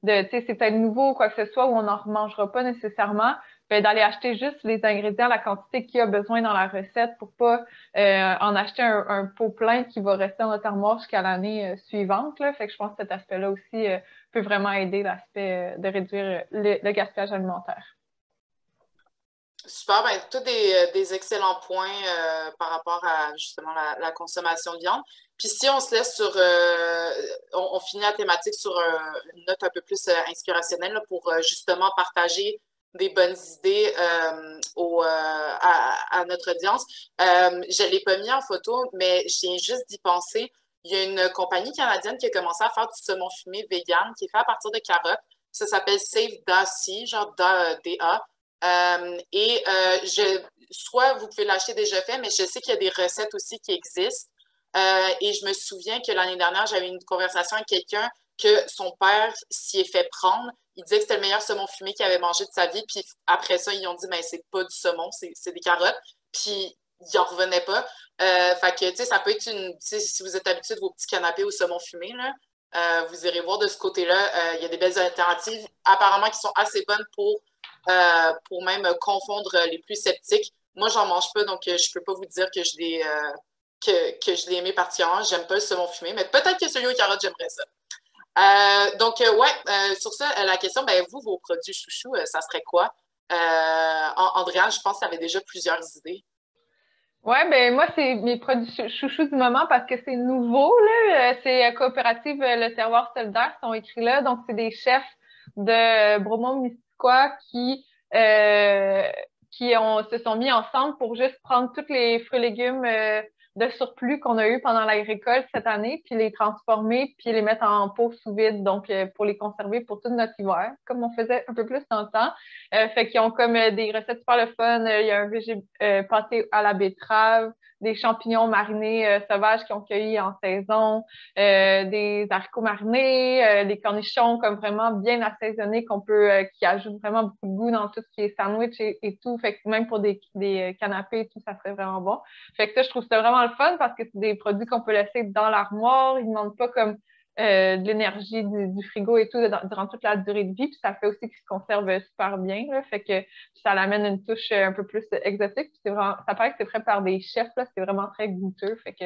tu sais, c'est peut-être nouveau ou quoi que ce soit, où on n'en remangera pas nécessairement, ben, d'aller acheter juste les ingrédients, la quantité qu'il y a besoin dans la recette pour pas en acheter un pot plein qui va rester dans notre armoire jusqu'à l'année suivante. Là. Fait que je pense que cet aspect-là aussi peut vraiment aider l'aspect de réduire le gaspillage alimentaire. Super, ben, tous des excellents points par rapport à justement la consommation de viande. Puis si on se laisse sur, on finit la thématique sur une note un peu plus inspirationnelle là, pour justement partager des bonnes idées à notre audience. Je ne l'ai pas mis en photo, mais je viens juste d'y penser. Il y a une compagnie canadienne qui a commencé à faire du saumon fumé vegan qui est fait à partir de carottes. Ça s'appelle Save Da-C, genre D-A. Soit vous pouvez l'acheter déjà fait, mais je sais qu'il y a des recettes aussi qui existent. Et je me souviens que l'année dernière, j'avais une conversation avec quelqu'un que son père s'y est fait prendre. Il disait que c'était le meilleur saumon fumé qu'il avait mangé de sa vie. Puis après ça, ils ont dit, ben c'est pas du saumon, c'est des carottes. Puis il n'en revenait pas. Fait que, tu sais, ça peut être si vous êtes habitué de vos petits canapés au saumon fumé, là, vous irez voir de ce côté-là. Il y a des belles alternatives, apparemment, qui sont assez bonnes pour même confondre les plus sceptiques. Moi, j'en mange pas, donc je peux pas vous dire que je l'ai que je l'ai aimé particulièrement. J'aime pas le saumon fumé, mais peut-être que celui aux carottes, j'aimerais ça. Sur ça, la question, ben vous, vos produits chouchous, ça serait quoi? Andréane, je pense que tu avais déjà plusieurs idées. Ouais, ben moi, c'est mes produits chouchous du moment parce que c'est nouveau, là. C'est coopérative Le Terroir Solidaire, sont écrits là. Donc, c'est des chefs de Bromont-Missisquoi se sont mis ensemble pour juste prendre tous les fruits et légumes de surplus qu'on a eu pendant la récolte cette année, puis les transformer, puis les mettre en pot sous vide, donc pour les conserver pour tout notre hiver, comme on faisait un peu plus dans le temps. Fait qu'ils ont comme des recettes super le fun. Il y a un pâté à la betterave, des champignons marinés sauvages qu'ils ont cueillis en saison, des haricots marinés, des cornichons comme vraiment bien assaisonnés qui ajoutent vraiment beaucoup de goût dans tout ce qui est sandwich et tout. Fait que même pour des canapés et tout, ça serait vraiment bon. Fait que ça, je trouve ça vraiment le fun parce que c'est des produits qu'on peut laisser dans l'armoire. Ils ne demandent pas comme de l'énergie du frigo et tout durant toute la durée de vie. Puis ça fait aussi qu'ils se conservent super bien. Là, fait que ça l'amène une touche un peu plus exotique. Puis ça paraît que c'est fait par des chefs. Là, c'est vraiment très goûteux. Fait que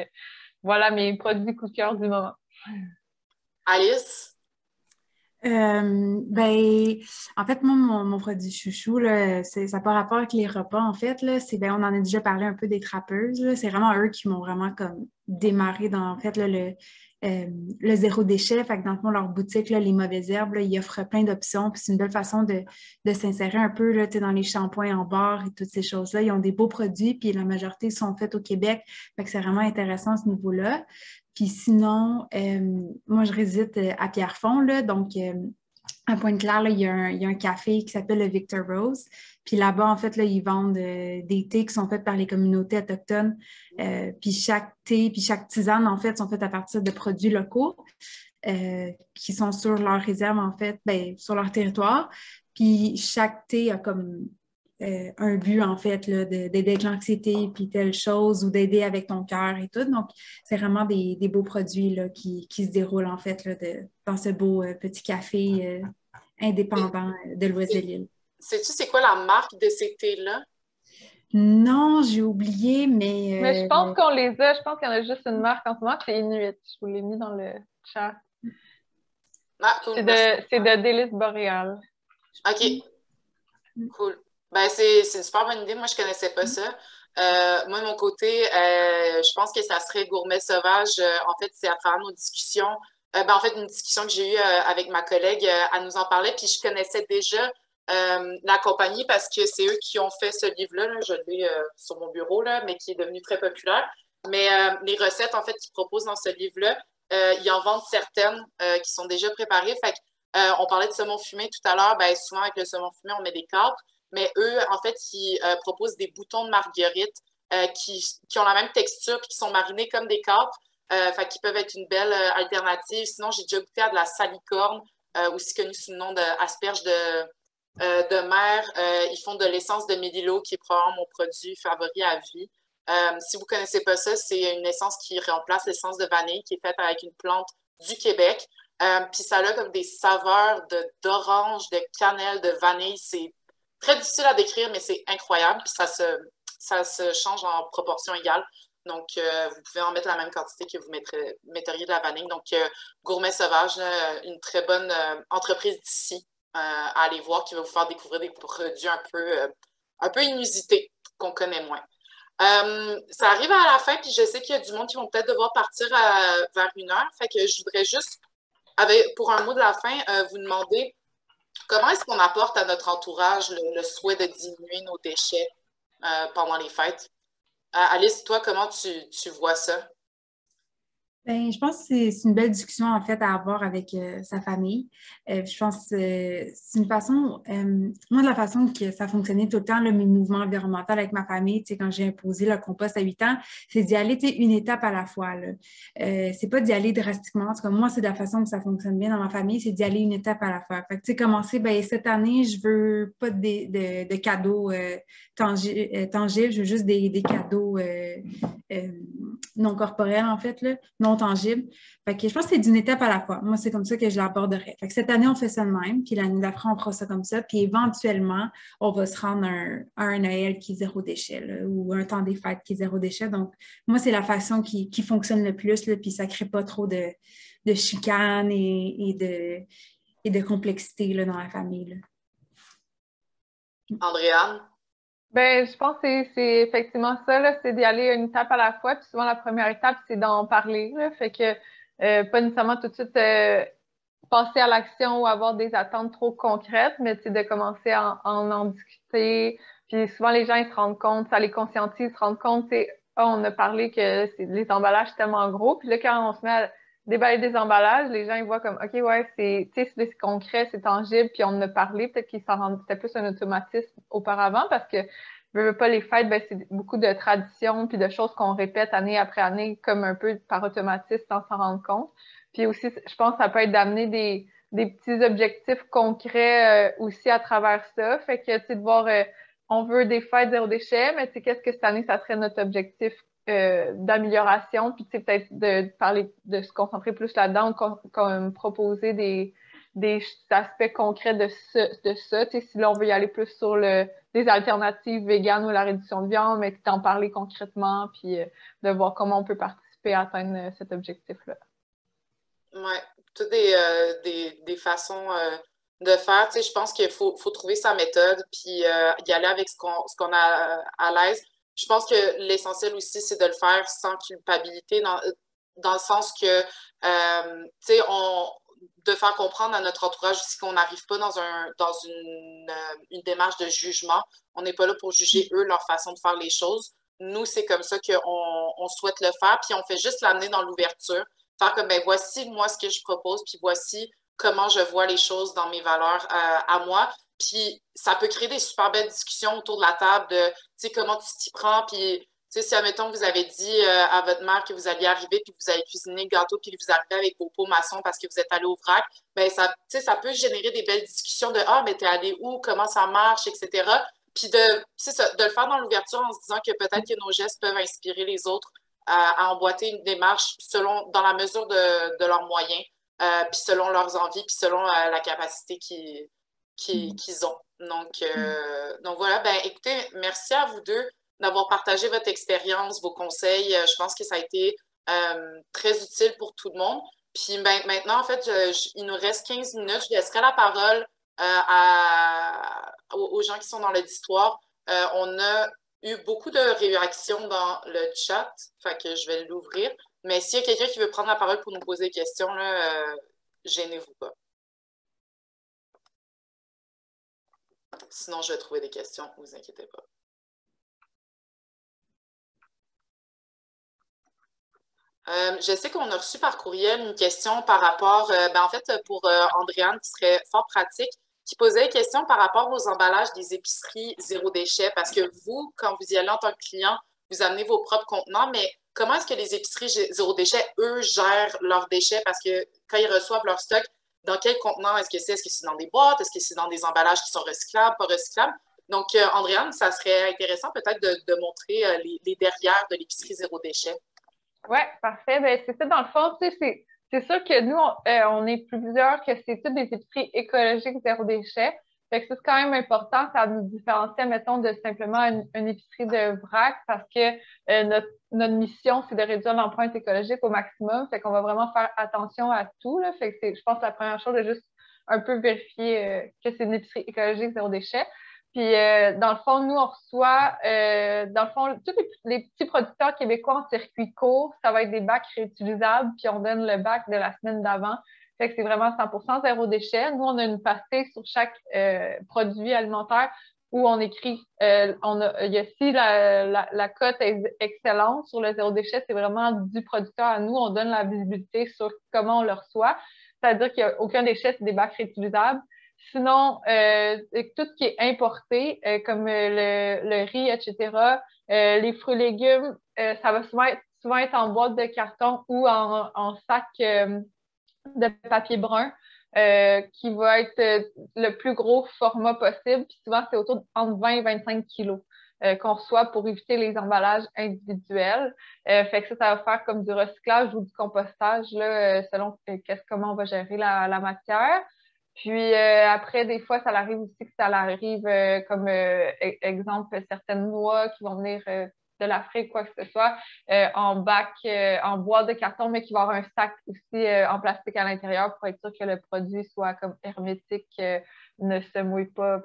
voilà mes produits coup de cœur du moment. Alice? En fait, moi, mon produit chouchou, là, ça n'a pas rapport avec les repas, en fait. Là, on en a déjà parlé un peu des trappeuses. Là. C'est vraiment eux qui m'ont vraiment comme démarré dans, en fait, là, le zéro déchet. Fait que dans le fond, leur boutique, là, les mauvaises herbes, là, ils offrent plein d'options. Puis c'est une belle façon de s'insérer un peu là, dans les shampoings en barre et toutes ces choses-là. Ils ont des beaux produits, puis la majorité sont faits au Québec. Fait que c'est vraiment intéressant à ce niveau-là. Puis sinon, moi, je réside à Pierrefonds, là, donc à Pointe-Claire, là, il y a un café qui s'appelle le Victor Rose. Puis là-bas, en fait, là, ils vendent des thés qui sont faits par les communautés autochtones. Puis chaque thé, puis chaque tisane, en fait, sont faites à partir de produits locaux qui sont sur leur réserve, en fait, sur leur territoire. Puis chaque thé a comme un but, en fait, d'aider avec l'anxiété, puis telle chose, ou d'aider avec ton cœur et tout. Donc, c'est vraiment des beaux produits là, qui se déroulent, en fait, là, dans ce beau petit café indépendant de l'ouest de l'île. Sais-tu c'est quoi la marque de ces thés-là? Non, j'ai oublié, mais... Mais je pense qu'on les a. Je pense qu'il y en a juste une marque en ce moment, c'est Inuit. Je vous l'ai mis dans le chat. Ah, cool. C'est de Délices Boréales. OK. Cool. Ben, c'est une super bonne idée. Moi, je ne connaissais pas ça. Moi, de mon côté, je pense que ça serait Gourmet Sauvage. En fait, c'est à travers nos discussions. En fait, une discussion que j'ai eue avec ma collègue, elle nous en parlait, puis je connaissais déjà la compagnie parce que c'est eux qui ont fait ce livre-là. Là, je l'ai sur mon bureau, là, mais qui est devenu très populaire. Mais les recettes, en fait, qu'ils proposent dans ce livre-là, ils en vendent certaines qui sont déjà préparées. Fait que, on parlait de saumon fumé tout à l'heure. Ben, souvent, avec le saumon fumé, on met des capres. Mais eux, en fait, ils proposent des boutons de marguerite qui ont la même texture et qui sont marinés comme des capres. Fait qu'ils peuvent être une belle alternative. Sinon, j'ai déjà goûté à de la salicorne, aussi connue sous le nom d'asperge de mer. Ils font de l'essence de mélilo, qui est probablement mon produit favori à vie. Si vous ne connaissez pas ça, c'est une essence qui remplace l'essence de vanille, qui est faite avec une plante du Québec. Puis ça a comme des saveurs d'orange, de cannelle, de vanille. C'est très difficile à décrire, mais c'est incroyable. Puis ça se change en proportion égale. Donc, vous pouvez en mettre la même quantité que vous metteriez de la vanille. Donc, Gourmet Sauvage, une très bonne entreprise d'ici à aller voir qui va vous faire découvrir des produits un peu inusités qu'on connaît moins. Ça arrive à la fin, puis je sais qu'il y a du monde qui vont peut-être devoir partir vers 1 heure. Fait que je voudrais juste, pour un mot de la fin, vous demander comment est-ce qu'on apporte à notre entourage le souhait de diminuer nos déchets pendant les fêtes. Alice, toi, comment tu vois ça? Ben, je pense que c'est une belle discussion en fait à avoir avec sa famille. Je pense que c'est une façon, moi de la façon que ça fonctionnait tout le temps, là, mes mouvements environnementaux avec ma famille, tu sais, quand j'ai imposé le compost à 8 ans, c'est d'y aller, tu sais, une étape à la fois, là. C'est pas d'y aller drastiquement. En tout cas, moi, c'est de la façon que ça fonctionne bien dans ma famille, c'est d'y aller une étape à la fois. Fait que, tu sais, commencer, ben, cette année, je veux pas de cadeaux tangibles, je veux juste des cadeaux non corporels, en fait, là, non tangible. Fait que je pense que c'est d'une étape à la fois. Moi, c'est comme ça que je l'aborderais. Fait que cette année, on fait ça de même, puis l'année d'après, on fera ça comme ça, puis éventuellement, on va se rendre à un Noël qui est zéro déchet, là, ou un temps des fêtes qui est zéro déchet. Donc, moi, c'est la façon qui fonctionne le plus, là, puis ça ne crée pas trop de chicanes et de complexité là, dans la famille. Là. Andréane? Ben, je pense que c'est effectivement ça, là, c'est d'y aller une étape à la fois. Puis souvent, la première étape, c'est d'en parler, là. Fait que pas nécessairement tout de suite passer à l'action ou avoir des attentes trop concrètes, mais c'est de commencer à en discuter. Puis souvent, les gens, ils se rendent compte, ça les conscientise, ils se rendent compte, c'est on a parlé que les emballages sont tellement gros. Puis là, quand on se met à déballer des emballages, les gens, ils voient comme, OK, ouais, c'est concret, c'est tangible, puis on en a parlé. Peut-être qu'ils s'en rendent, c'était plus un automatisme auparavant parce que, veux pas les fêtes, ben, c'est beaucoup de traditions puis de choses qu'on répète année après année comme un peu par automatisme sans s'en rendre compte. Puis aussi, je pense que ça peut être d'amener des petits objectifs concrets aussi à travers ça. Fait que, tu sais, de voir, on veut des fêtes zéro déchet, mais tu sais, qu'est-ce que cette année, ça serait notre objectif d'amélioration? Puis, tu sais, peut-être de parler, de se concentrer plus là-dedans, comme proposer des aspects concrets de ça. Tu sais, si là, on veut y aller plus sur des alternatives véganes ou la réduction de viande, mais d'en parler concrètement, puis de voir comment on peut participer à atteindre cet objectif-là. Oui, toutes des façons de faire. Tu sais, je pense qu'il faut trouver sa méthode, puis y aller avec ce qu'on a à l'aise. Je pense que l'essentiel aussi, c'est de le faire sans culpabilité, dans le sens que, tu sais, de faire comprendre à notre entourage aussi qu'on n'arrive pas dans une démarche de jugement. On n'est pas là pour juger eux, leur façon de faire les choses. Nous, c'est comme ça qu'on souhaite le faire, puis on fait juste l'amener dans l'ouverture. Faire comme, ben voici moi ce que je propose, puis voici comment je vois les choses dans mes valeurs à moi. Puis ça peut créer des super belles discussions autour de la table de, tu sais, comment tu t'y prends, puis, tu sais, si, admettons, vous avez dit à votre mère que vous alliez arriver, puis que vous allez cuisiner le gâteau, puis que vous arrivez avec vos pots maçons parce que vous êtes allé au vrac, ben ça, tu sais, ça peut générer des belles discussions de, ah, mais t'es allé où, comment ça marche, etc. Puis de le faire dans l'ouverture en se disant que peut-être que nos gestes peuvent inspirer les autres à emboîter une démarche dans la mesure de leurs moyens, puis selon leurs envies, puis selon la capacité qu'ils ont. Donc voilà, ben écoutez, merci à vous deux d'avoir partagé votre expérience, vos conseils. Je pense que ça a été très utile pour tout le monde. Puis ben, maintenant, en fait, il nous reste 15 minutes. Je laisserai la parole aux gens qui sont dans l'auditoire. On a eu beaucoup de réactions dans le chat, fait que je vais l'ouvrir. Mais s'il y a quelqu'un qui veut prendre la parole pour nous poser des questions, là, gênez-vous pas. Sinon, je vais trouver des questions, ne vous inquiétez pas. Je sais qu'on a reçu par courriel une question par rapport, en fait, pour Andréane, qui serait fort pratique, qui posait une question par rapport aux emballages des épiceries zéro déchet, parce que vous, quand vous y allez en tant que client, vous amenez vos propres contenants, mais comment est-ce que les épiceries zéro déchet, eux, gèrent leurs déchets? Parce que quand ils reçoivent leur stock, dans quel contenant est-ce que c'est? Est-ce que c'est dans des boîtes? Est-ce que c'est dans des emballages qui sont recyclables, pas recyclables? Donc, Andréane, ça serait intéressant peut-être de montrer les derrière de l'épicerie zéro déchet. Oui, parfait. Ben, c'est ça, dans le fond, tu sais, c'est sûr que nous, on est plusieurs, que c'est toutes des épiceries écologiques zéro déchet. Fait que c'est quand même important, ça nous différencie, mettons, de simplement une épicerie de vrac parce que notre mission, c'est de réduire l'empreinte écologique au maximum. Fait qu'on va vraiment faire attention à tout, là. Fait que c'est, je pense, la première chose de juste un peu vérifier que c'est une épicerie écologique zéro déchet. Puis, dans le fond, nous, on reçoit, dans le fond, tous les petits producteurs québécois en circuit court, ça va être des bacs réutilisables, puis on donne le bac de la semaine d'avant. Fait que c'est vraiment 100% zéro déchet. Nous, on a une pastille sur chaque produit alimentaire où on écrit, il y a si la cote est excellente sur le zéro déchet, c'est vraiment du producteur à nous. On donne la visibilité sur comment on le reçoit. C'est-à-dire qu'il n'y a aucun déchet, c'est des bacs réutilisables. Sinon, tout ce qui est importé, comme le riz, etc., les fruits et légumes, ça va souvent être en boîte de carton ou en sac de papier brun, qui va être le plus gros format possible. Puis souvent, c'est autour entre 20 et 25 kilos qu'on reçoit pour éviter les emballages individuels. Fait que ça va faire comme du recyclage ou du compostage, là, selon comment on va gérer la matière. Puis après, des fois, ça arrive aussi que ça arrive comme exemple, certaines noix qui vont venir de l'Afrique, quoi que ce soit, en bac, en boîte de carton, mais qui va avoir un sac aussi en plastique à l'intérieur pour être sûr que le produit soit comme hermétique, ne se mouille pas,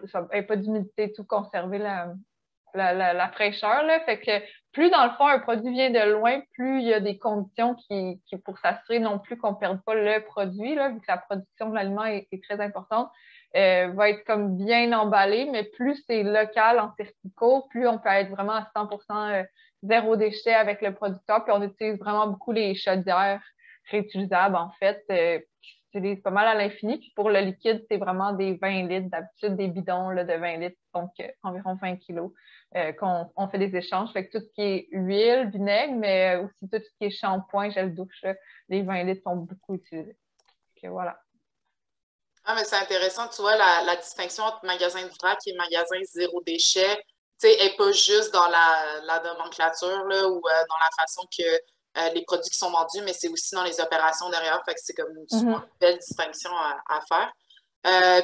pas d'humidité, tout conserver la fraîcheur, là. Fait que plus, dans le fond, un produit vient de loin, plus il y a des conditions qui pour s'assurer non plus qu'on ne perde pas le produit, là, vu que la production de l'aliment est très importante, va être comme bien emballé, mais plus c'est local en circuit court, plus on peut être vraiment à 100% zéro déchet avec le producteur. Puis on utilise vraiment beaucoup les chaudières réutilisables, en fait, qui s'utilisent pas mal à l'infini. Puis pour le liquide, c'est vraiment des 20 litres, d'habitude des bidons là, de 20 litres, donc environ 20 kilos. Qu'on fait des échanges. Fait que tout ce qui est huile, vinaigre, mais aussi tout ce qui est shampoing, gel douche, là, les 20 litres sont beaucoup utilisés. Donc, voilà. Ah, mais c'est intéressant, tu vois, la distinction entre magasin de vrac et magasin zéro déchet, tu sais, n'est pas juste dans la nomenclature là, ou dans la façon que les produits qui sont vendus, mais c'est aussi dans les opérations derrière. Fait que c'est comme une belle distinction à faire.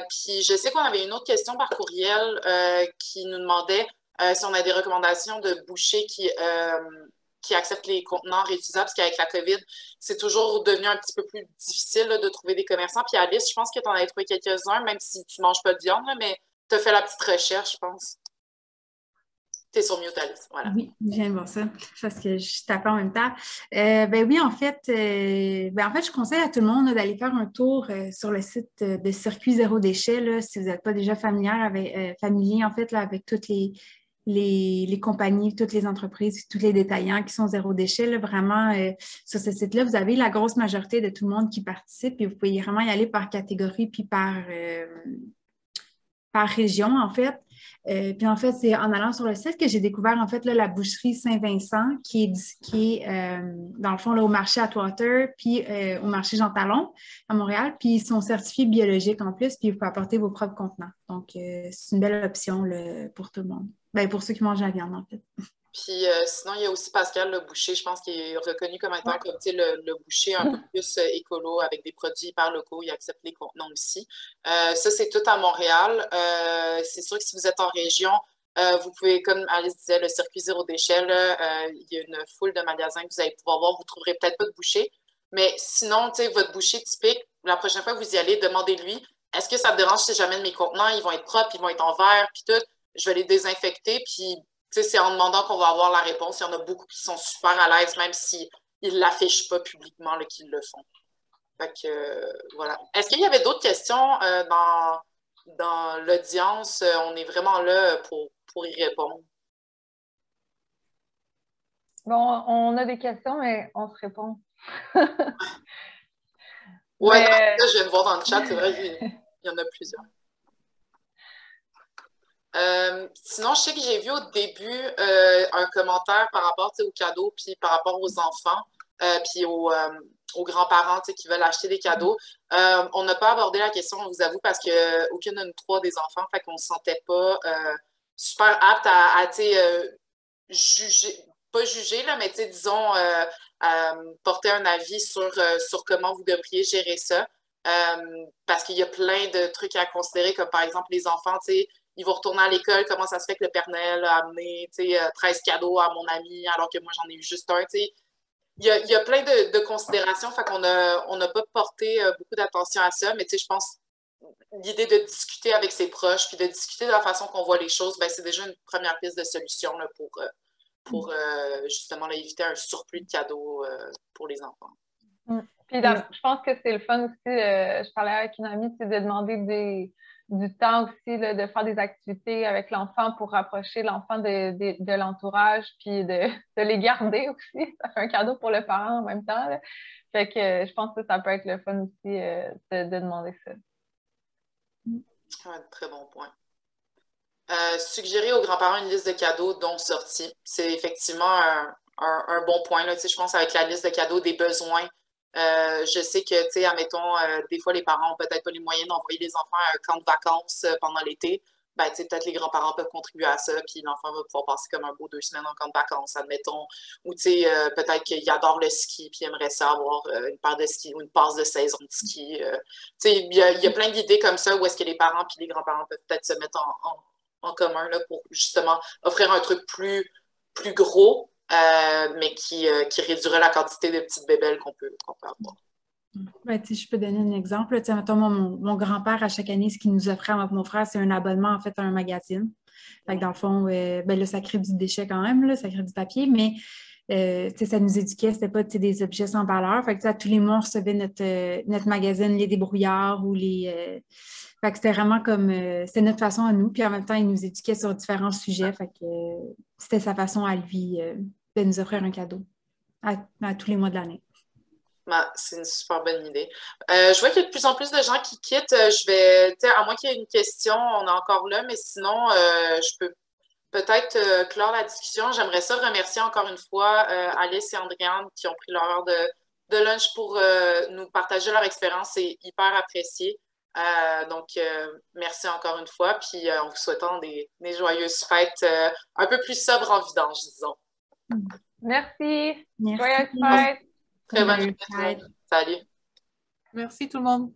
Puis je sais qu'on avait une autre question par courriel qui nous demandait si on a des recommandations de bouchers qui acceptent les contenants réutilisables, parce qu'avec la COVID, c'est toujours devenu un petit peu plus difficile là, de trouver des commerçants. Puis Alice, je pense que tu en avais trouvé quelques-uns, même si tu ne manges pas de viande, là, mais tu as fait la petite recherche, je pense. Tu es sur mute, Alice. Voilà. Oui, je viens de voir ça parce que je tapais en même temps. Ben oui, en fait, je conseille à tout le monde là, d'aller faire un tour sur le site de Circuit Zéro Déchet, là, si vous n'êtes pas déjà familier en fait, là, avec toutes les compagnies, toutes les entreprises, tous les détaillants qui sont zéro déchet. Là, vraiment, sur ce site-là, vous avez la grosse majorité de tout le monde qui participe et vous pouvez vraiment y aller par catégorie puis par région, en fait. Puis en fait, c'est en allant sur le site que j'ai découvert en fait là, la boucherie Saint-Vincent qui est dans le fond là, au marché Atwater puis au marché Jean Talon à Montréal. Puis ils sont certifiés biologiques en plus, puis vous pouvez apporter vos propres contenants. Donc, c'est une belle option là, pour tout le monde. Ben, pour ceux qui mangent la viande, en fait. Puis sinon, il y a aussi Pascal Le Boucher, je pense qu'il est reconnu comme étant comme, le boucher un peu plus écolo avec des produits hyper locaux. Il accepte les contenants aussi. Ça, c'est tout à Montréal. C'est sûr que si vous êtes en région, vous pouvez, comme Alice disait, le circuit zéro déchet, là, il y a une foule de magasins que vous allez pouvoir voir. Vous ne trouverez peut-être pas de boucher. Mais sinon, tu sais, votre boucher typique, la prochaine fois que vous y allez, demandez-lui, est-ce que ça te dérange si j'amène mes contenants? Ils vont être propres, ils vont être en verre, puis tout. Je vais les désinfecter, puis c'est en demandant qu'on va avoir la réponse. Il y en a beaucoup qui sont super à l'aise, même s'ils ne l'affichent pas publiquement qu'ils le font. Fait que, voilà. Est-ce qu'il y avait d'autres questions dans l'audience, on est vraiment là pour y répondre. Bon, on a des questions, mais on se répond. Ouais, non, Mais, là, je viens de voir dans le chat, c'est vrai qu'il y en a plusieurs. Sinon, je sais que j'ai vu au début un commentaire par rapport aux cadeaux, puis par rapport aux enfants, puis aux grands-parents qui veulent acheter des cadeaux. On n'a pas abordé la question, on vous avoue, parce qu'aucune de nous trois a des enfants, fait qu'on ne se sentait pas super apte à juger, pas juger, là, mais disons, porter un avis sur comment vous devriez gérer ça. Parce qu'il y a plein de trucs à considérer, comme par exemple les enfants, ils vont retourner à l'école, comment ça se fait que le Père Noël a amené 13 cadeaux à mon ami alors que moi j'en ai eu juste un. Il y a plein de considérations, fait qu'on on n'a pas porté beaucoup d'attention à ça, mais je pense l'idée de discuter avec ses proches puis de discuter de la façon qu'on voit les choses, ben, c'est déjà une première piste de solution là, pour justement là, éviter un surplus de cadeaux pour les enfants. Puis je pense que c'est le fun aussi. Je parlais avec une amie, c'est de demander du temps aussi, là, de faire des activités avec l'enfant pour rapprocher l'enfant de l'entourage, puis de les garder aussi. Ça fait un cadeau pour le parent en même temps, là. Fait que je pense que ça peut être le fun aussi de demander ça. Un très bon point. Suggérer aux grands-parents une liste de cadeaux dont sortie. C'est effectivement un bon point. Là. Je pense avec la liste de cadeaux des besoins. Je sais que, admettons, des fois, les parents n'ont peut-être pas les moyens d'envoyer les enfants à un camp de vacances pendant l'été. Ben, peut-être les grands-parents peuvent contribuer à ça, puis l'enfant va pouvoir passer comme un beau 2 semaines en camp de vacances, admettons. Ou peut-être qu'il adore le ski, puis il aimerait ça avoir une paire de ski ou une passe de saison de ski. Il y a plein d'idées comme ça où est-ce que les parents puis les grands-parents peuvent peut-être se mettre en commun là, pour justement offrir un truc plus gros, mais qui réduirait la quantité de petites bébelles qu'on peut avoir. Ben, je peux donner un exemple. Mettons, mon grand-père, à chaque année, ce qu'il nous offrait à mon frère, c'est un abonnement en fait à un magazine. Fait que dans le fond, ben, là, ça crée du déchet quand même, là, ça crée du papier, mais ça nous éduquait, c'était pas des objets sans valeur. Fait que, à tous les mois, on recevait notre magazine, les débrouillards ou les. Fait que c'était vraiment comme. C'était notre façon à nous. Puis en même temps, il nous éduquait sur différents sujets. Fait que c'était sa façon à lui de nous offrir un cadeau à tous les mois de l'année. C'est une super bonne idée. Je vois qu'il y a de plus en plus de gens qui quittent. Je vais, à moins qu'il y ait une question, on est encore là, mais sinon, je peux peut-être clore la discussion. J'aimerais ça remercier encore une fois Alice et Andréane qui ont pris leur heure de lunch pour nous partager leur expérience. C'est hyper apprécié. Donc, merci encore une fois. Puis, en vous souhaitant des joyeuses fêtes un peu plus sobres en vidange, disons. Merci. Merci. Joyeuse fête. Très bonne journée. Salut. Merci tout le monde.